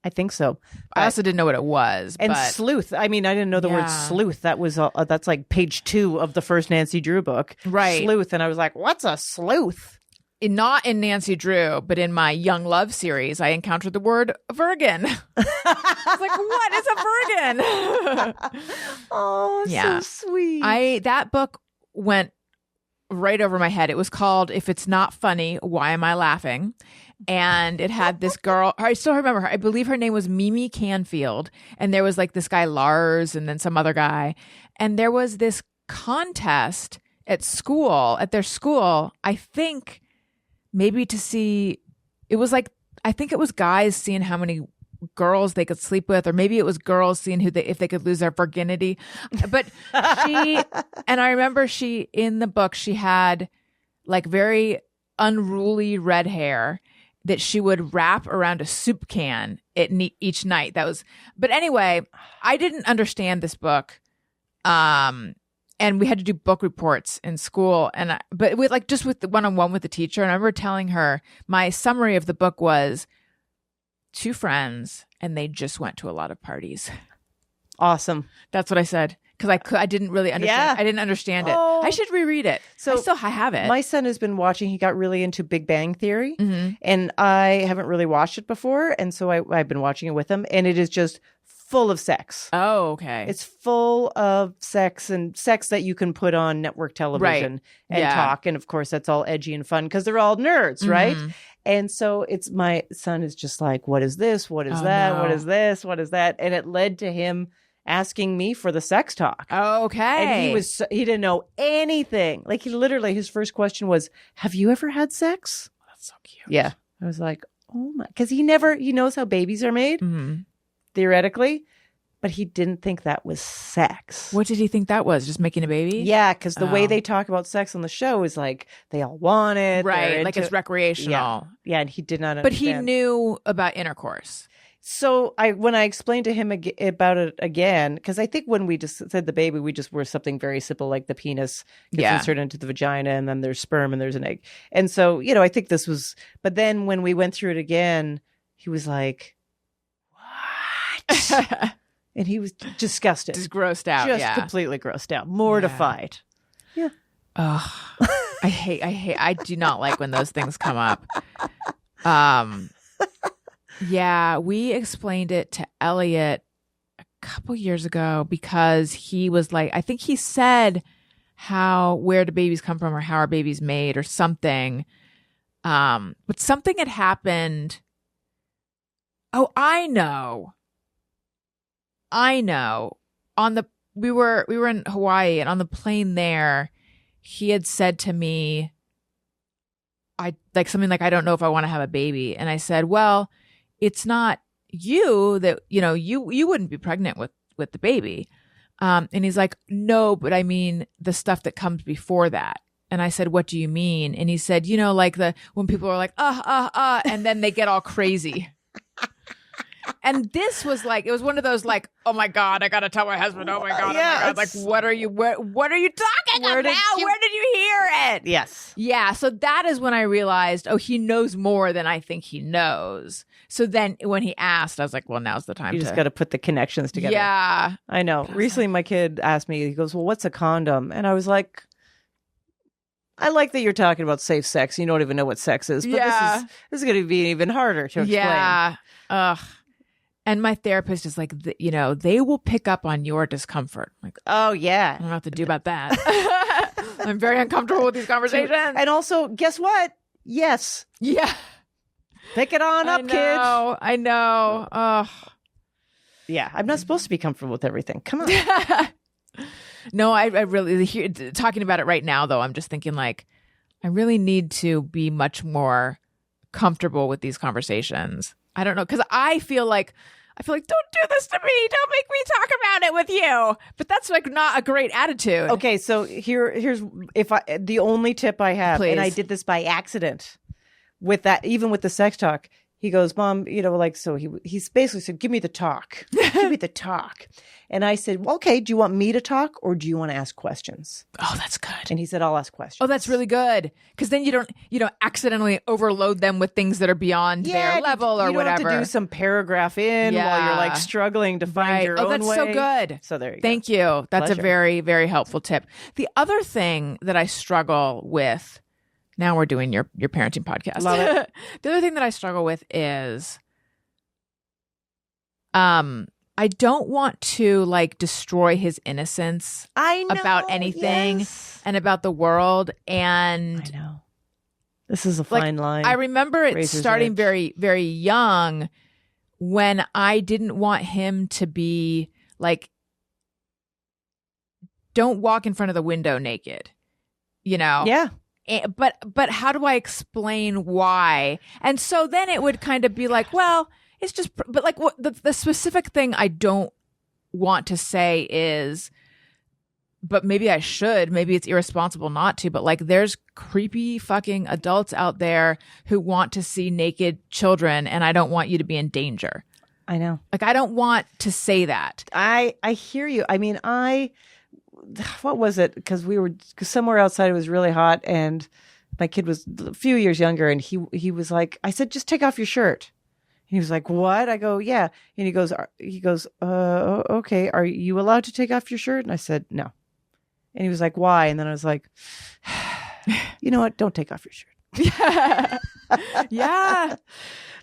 I think so. I also didn't know what it was. And but... sleuth. I mean, I didn't know the word sleuth. That was that's like page 2 of the first Nancy Drew book. Right. Sleuth, and I was like, what's a sleuth? Not in Nancy Drew, but in my Young Love series, I encountered the word virgin. I was like, what is a virgin? Oh, yeah. so sweet. That book went right over my head. It was called If It's Not Funny, Why Am I Laughing? And it had this girl, I still remember her. I believe her name was Mimi Canfield. And there was like this guy, Lars, and then some other guy. And there was this contest at their school, I think maybe to see, it was like, I think it was guys seeing how many girls they could sleep with, or maybe it was girls seeing if they could lose their virginity. But and I remember in the book, she had like very unruly red hair that she would wrap around a soup can each night. But anyway, I didn't understand this book. And we had to do book reports in school, but with the one-on-one with the teacher. And I remember telling her my summary of the book was 2 friends, and they just went to a lot of parties. Awesome. That's what I said because I didn't really understand. Yeah. I didn't understand it. Oh. I should reread it. So I have it. My son has been watching. He got really into Big Bang Theory, and I haven't really watched it before, and so I've been watching it with him, and it is just full of sex. Oh, okay. It's full of sex and sex that you can put on network television and talk. And of course, that's all edgy and fun because they're all nerds, right? And so my son is just like, what is this? What is that? No. What is this? What is that? And it led to him asking me for the sex talk. Okay. And he didn't know anything. Like his first question was, have you ever had sex? That's so cute. Yeah. I was like, oh my, because he knows how babies are made. Theoretically, but he didn't think that was sex. What did he think that was? Just making a baby? Yeah, because the way they talk about sex on the show is like they all want it. Right, like it's recreational. Yeah, and he did not understand. But he knew about intercourse. So when I explained to him about it again, because I think when we just said the baby, we just were something very simple like the penis gets inserted into the vagina and then there's sperm and there's an egg. And so, I think this was, but then when we went through it again, he was like, and he was disgusted, just grossed out, just completely grossed out, mortified. Yeah. Oh, I do not like when those things come up. Yeah, we explained it to Elliot a couple years ago because he was like, I think he said where do babies come from or how are babies made or something. But something had happened. Oh, I know. We were in Hawaii, and on the plane there, he had said to me, something like, I don't know if I want to have a baby. And I said, well, it's not you that, you wouldn't be pregnant with the baby. And he's like, no, but I mean the stuff that comes before that. And I said, what do you mean? And he said, like when people are like, and then they get all crazy. And this was like, it was one of those like, oh my God, I got to tell my husband, oh my God, like, what are you talking about? Where did you hear it? Yes. Yeah. So that is when I realized, he knows more than I think he knows. So then when he asked, I was like, well, now's the time. You just got to put the connections together. Yeah. I know. Recently, my kid asked me, he goes, well, what's a condom? And I was like, I like that you're talking about safe sex. You don't even know what sex is. But this is going to be even harder to explain. Yeah. Ugh. And my therapist is like, they will pick up on your discomfort. I'm like, oh, yeah. I don't know what to do about that. I'm very uncomfortable with these conversations. And also, guess what? Yes. Yeah. Pick it on up, kid. I know. Oh. Yeah. I'm not supposed to be comfortable with everything. Come on. No, I really, talking about it right now, though, I'm just thinking like, I really need to be much more comfortable with these conversations. I don't know. Because I feel like, don't do this to me. Don't make me talk about it with you. But that's like not a great attitude. Okay. So here's the only tip I have, Please. and I did this by accident with that, even with the sex talk, he goes, Mom, so he's basically said, give me the talk. Give me the talk. And I said, well, okay, do you want me to talk or do you want to ask questions? Oh, that's good. And he said, I'll ask questions. Oh, that's really good. Because then you don't accidentally overload them with things that are beyond their level or you don't whatever. have to do some paragraph while you're like struggling to find your own way. Oh, that's so good. So there you go. Thank you. That's Pleasure. a very, very helpful tip. The other thing that I struggle with, now we're doing your parenting podcast. Love it. The other thing that I struggle with is I don't want to like destroy his innocence about anything and about the world. And I know. This is a fine line. I remember it Razor's starting edge. very, very young when I didn't want him to be like, don't walk in front of the window naked, Yeah. But how do I explain why? And so then it would kind of be like, well, it's just, but like what the specific thing I don't want to say is, but maybe I should, maybe it's irresponsible not to, but like there's creepy fucking adults out there who want to see naked children and I don't want you to be in danger. I know. Like I don't want to say that. I hear you. I mean, what was it? Because we were somewhere outside. It was really hot, and my kid was a few years younger, and he was like, I said, just take off your shirt. And he was like, what? I go, yeah. And he goes, okay. Are you allowed to take off your shirt? And I said, no. And he was like, why? And then I was like, you know what? Don't take off your shirt. Yeah. Yeah.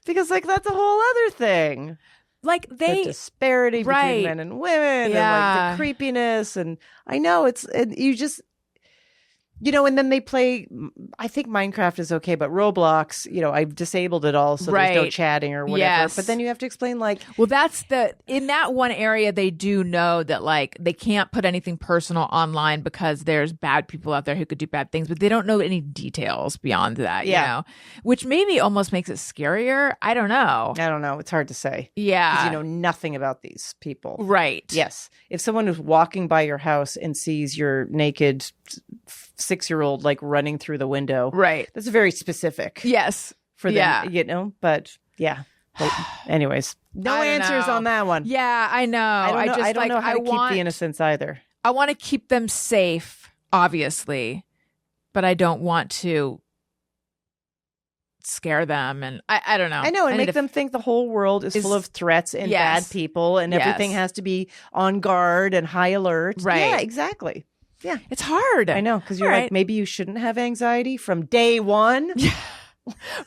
Because like that's a whole other thing. Like The disparity between men and women and like the creepiness. And I know and you just, and then they play, I think Minecraft is okay, but Roblox, I've disabled it all. So there's no chatting or whatever. Yes. But then you have to explain like, well, in that one area, they do know that like they can't put anything personal online because there's bad people out there who could do bad things, but they don't know any details beyond that, which maybe almost makes it scarier. I don't know. It's hard to say. Yeah. Because you know nothing about these people. Right. Yes. If someone is walking by your house and sees your naked 6-year-old like running through the window, right, that's very specific. Yes. For them, but yeah. But anyways, no answers on that one. Yeah, I know. I don't know how to keep the innocence either. I want to keep them safe, obviously, but I don't want to scare them, and I don't know. I know, and make them think the whole world is full of threats and bad people, and everything has to be on guard and high alert. Right. Yeah, exactly. Yeah. It's hard. I know, because you're like, maybe you shouldn't have anxiety from day one.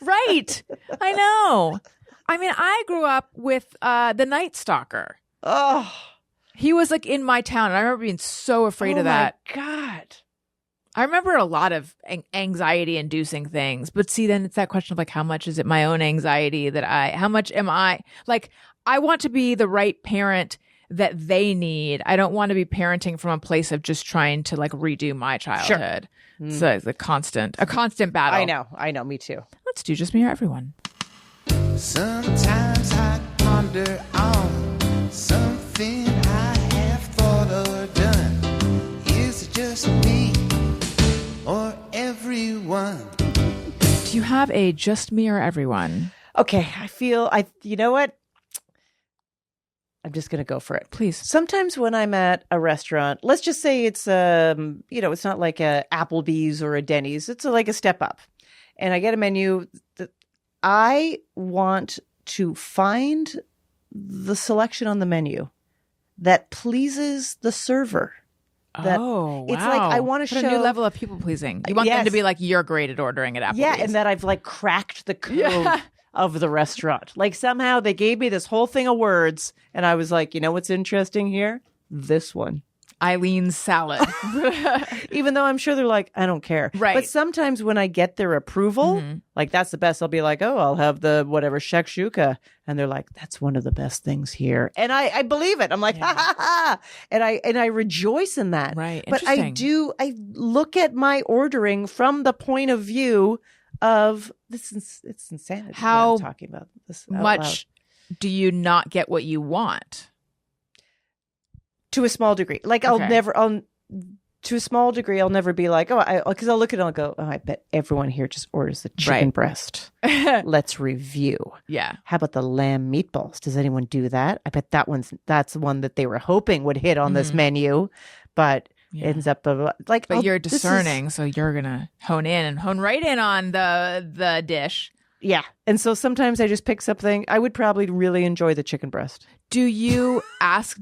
Right. I know. I mean, I grew up with the Night Stalker. Oh. He was like in my town, and I remember being so afraid of that. Oh, my God. I remember a lot of anxiety-inducing things. But see, then it's that question of like, how much is it my own anxiety how much am I, like, I want to be the right parent that they need. I don't want to be parenting from a place of just trying to like redo my childhood. Sure. So it's a constant battle. I know, me too. Let's do Just Me or Everyone. Sometimes I ponder on something I have thought or done. Is it just me or everyone? Do you have a Just Me or Everyone? Okay, you know what? I'm just going to go for it. Please. Sometimes when I'm at a restaurant, let's just say it's it's not like a Applebee's or a Denny's. It's like a step up. And I get a menu that I want to find the selection on the menu that pleases the server. That wow. It's like I want to show a new level of people pleasing. You want them to be like, you're great at ordering at Applebee's. Yeah, and that I've like cracked the code of the restaurant. Like somehow they gave me this whole thing of words and I was like, you know what's interesting here? This one. Eileen's salad. Even though I'm sure they're like, I don't care. Right. But sometimes when I get their approval, like that's the best, I'll be like, oh, I'll have the whatever shakshuka. And they're like, that's one of the best things here. And I believe it. I'm like, ha ha ha. And I rejoice in that. Right. But I look at my ordering from the point of view of it's insanity. How what I'm talking about this out much loud. Do you not get what you want? To a small degree. Like to a small degree, I'll never be like, because I'll look at it and I'll go, oh, I bet everyone here just orders the chicken breast. Let's review. Yeah. How about the lamb meatballs? Does anyone do that? I bet that's the one that they were hoping would hit on this menu, but ends up like. But you're discerning, so you're gonna hone right in on the dish. Yeah, and so sometimes I just pick something. I would probably really enjoy the chicken breast. Do you ask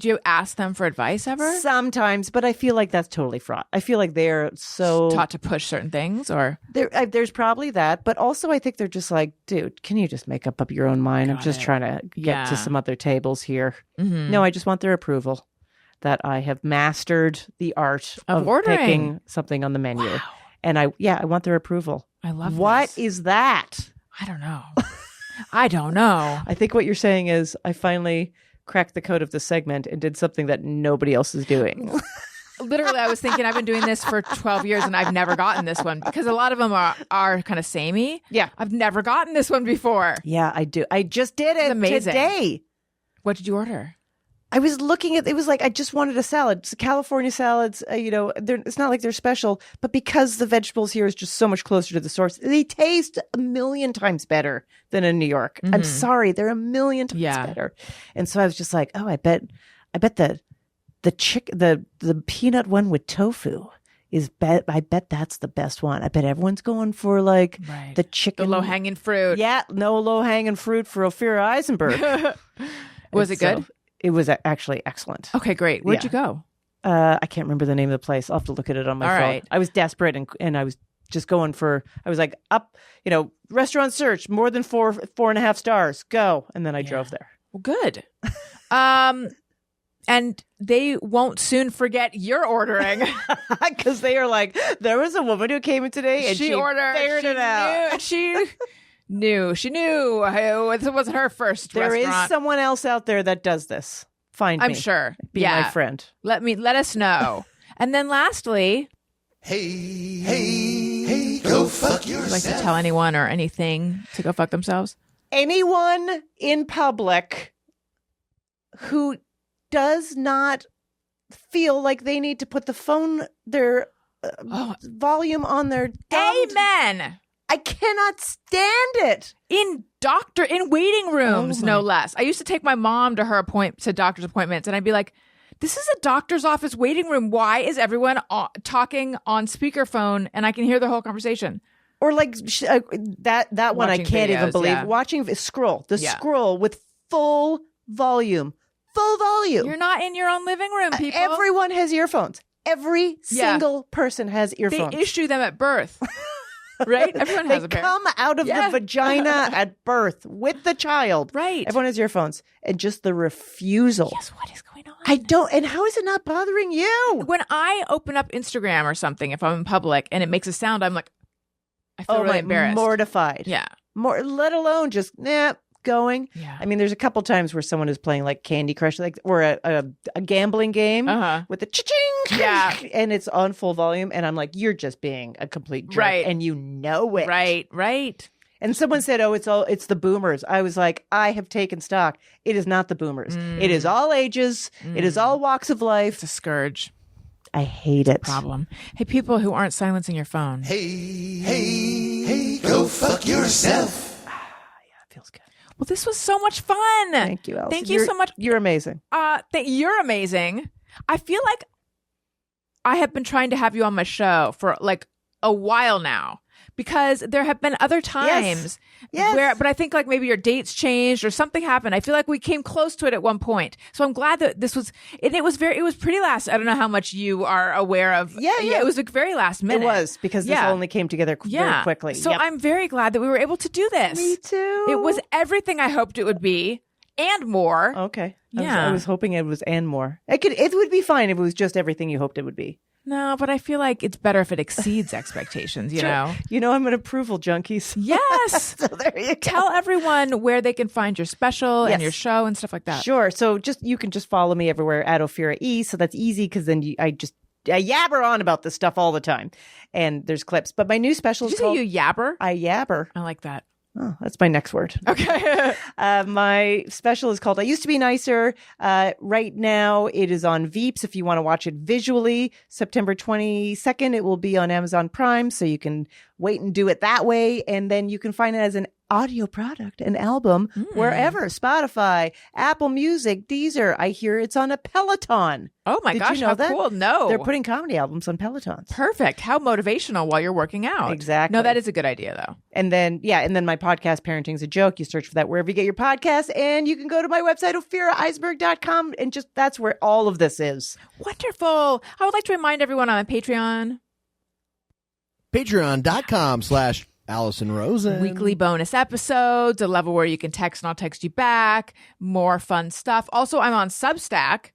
them for advice ever? Sometimes, but I feel like that's totally fraught. I feel like they're so taught to push certain things, or there's probably that, but also I think they're just like, dude, can you just make up your own mind? I'm just trying to get to some other tables here. Mm-hmm. No, I just want their approval that I have mastered the art of ordering picking something on the menu, and I want their approval. I love what this. is that? I don't know. I don't know. I think what you're saying is I finally cracked the code of the segment and did something that nobody else is doing. Literally, I was thinking I've been doing this for 12 years and I've never gotten this one because a lot of them are kind of samey. Yeah. I've never gotten this one before. Yeah, I do. I just did it today. What did you order? I was looking at, it was like, I just wanted a salad. It's California salads, it's not like they're special, but because the vegetables here is just so much closer to the source, they taste a million times better than in New York. I'm sorry. They're a million times better. And so I was just like, oh, I bet the peanut one with tofu I bet that's the best one. I bet everyone's going for like the chicken. The low-hanging fruit. Yeah. No low-hanging fruit for Ophira Eisenberg. Was it good? It was actually excellent. Okay, great. Where'd you go? I can't remember the name of the place. I'll have to look at it on my phone. Right. I was desperate and I was just going for, I was like, restaurant search, more than 4.5 stars, go. And then I drove there. Well, good. And they won't soon forget you're ordering. Because they are like, there was a woman who came in today and she figured it out. She knew it wasn't her first There restaurant. is someone else out there that does this. Find me. I'm sure. Be my friend. Let us know. And then lastly, hey, go fuck yourself. would you like to tell anyone or anything to go fuck themselves? Anyone in public who does not feel like they need to put their volume on their Amen. I cannot stand it. In waiting rooms, no less. I used to take my mom to to doctor's appointments, and I'd be like, "This is a doctor's office waiting room. Why is everyone talking on speakerphone and I can hear the whole conversation?" Or like that one, I can't even believe. Yeah. Watching scroll with full volume. You're not in your own living room, people. Everyone has earphones. Every single person has earphones. They issue them at birth. Right? Everyone has a pair. They come out of the vagina at birth with the child. Right. Everyone has earphones. And just the refusal. Yes, what is going on? I don't. And how is it not bothering you? When I open up Instagram or something, if I'm in public and it makes a sound, I'm like, I feel really embarrassed. Mortified. Yeah. Let alone just, going. Yeah. I mean, there's a couple times where someone is playing like Candy Crush, or a gambling game with the cha-ching, and it's on full volume, and I'm like, you're just being a complete jerk, and you know it. Right. And someone said, it's the boomers. I was like, I have taken stock. It is not the boomers. It is all ages. It is all walks of life. It's a scourge. I hate it. Problem. Hey, people who aren't silencing your phone. Hey, go fuck yourself. Yeah, it feels good. Well, this was so much fun. Thank you, Alison. Thank you so much. You're amazing. You're amazing. I feel like I have been trying to have you on my show for like a while now because there have been other times but I think like maybe your dates changed or something happened. I feel like we came close to it at one point. So I'm glad that this was, and it was pretty last. I don't know how much you are aware of. Yeah. It was like very last minute. It was because this only came together very quickly. So I'm very glad that we were able to do this. Me too. It was everything I hoped it would be and more. Okay. Yeah. I was hoping it was and more. It would be fine if it was just everything you hoped it would be. No, but I feel like it's better if it exceeds expectations, you know? You know, I'm an approval junkie. Yes. So there you go. Tell everyone where they can find your special and your show and stuff like that. Sure. So you can just follow me everywhere at Ophira E. So that's easy because then I yabber on about this stuff all the time. And there's clips. But my new special Did you say you yabber? I yabber. I like that. Oh, that's my next word. Okay. My special is called I Used to Be Nicer. Right now, it is on Veeps if you want to watch it visually. September 22nd, it will be on Amazon Prime, so you can wait and do it that way. And then you can find it as an audio product, an album, wherever. Spotify, Apple Music, Deezer. I hear it's on a Peloton. Oh my Did gosh, you know how that? cool. No. They're putting comedy albums on Pelotons. Perfect. How motivational while you're working out. Exactly. No, that is a good idea though. And then my podcast, Parenting's a Joke. You search for that wherever you get your podcasts, and you can go to my website, ophiraeisenberg.com, and just that's where all of this is. Wonderful. I would like to remind everyone on Patreon. Patreon.com/Alison Rosen. Weekly bonus episodes, a level where you can text and I'll text you back, more fun stuff. Also, I'm on Substack.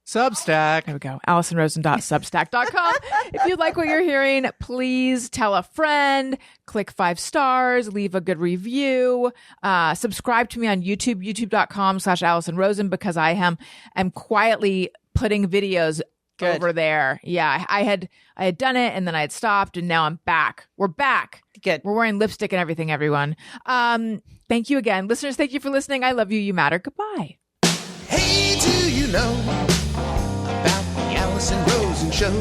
Substack. There we go. AlisonRosen.substack.com. If you like what you're hearing, please tell a friend, click 5 stars, leave a good review, subscribe to me on YouTube, youtube.com/Alison Rosen, because I am quietly putting videos over there. Yeah, I had done it and then I had stopped and now I'm back. We're back. Good. We're wearing lipstick and everything, everyone. Thank you again. Listeners, thank you for listening. I love you. You matter. Goodbye. Hey, do you know about the Alison Rosen Show?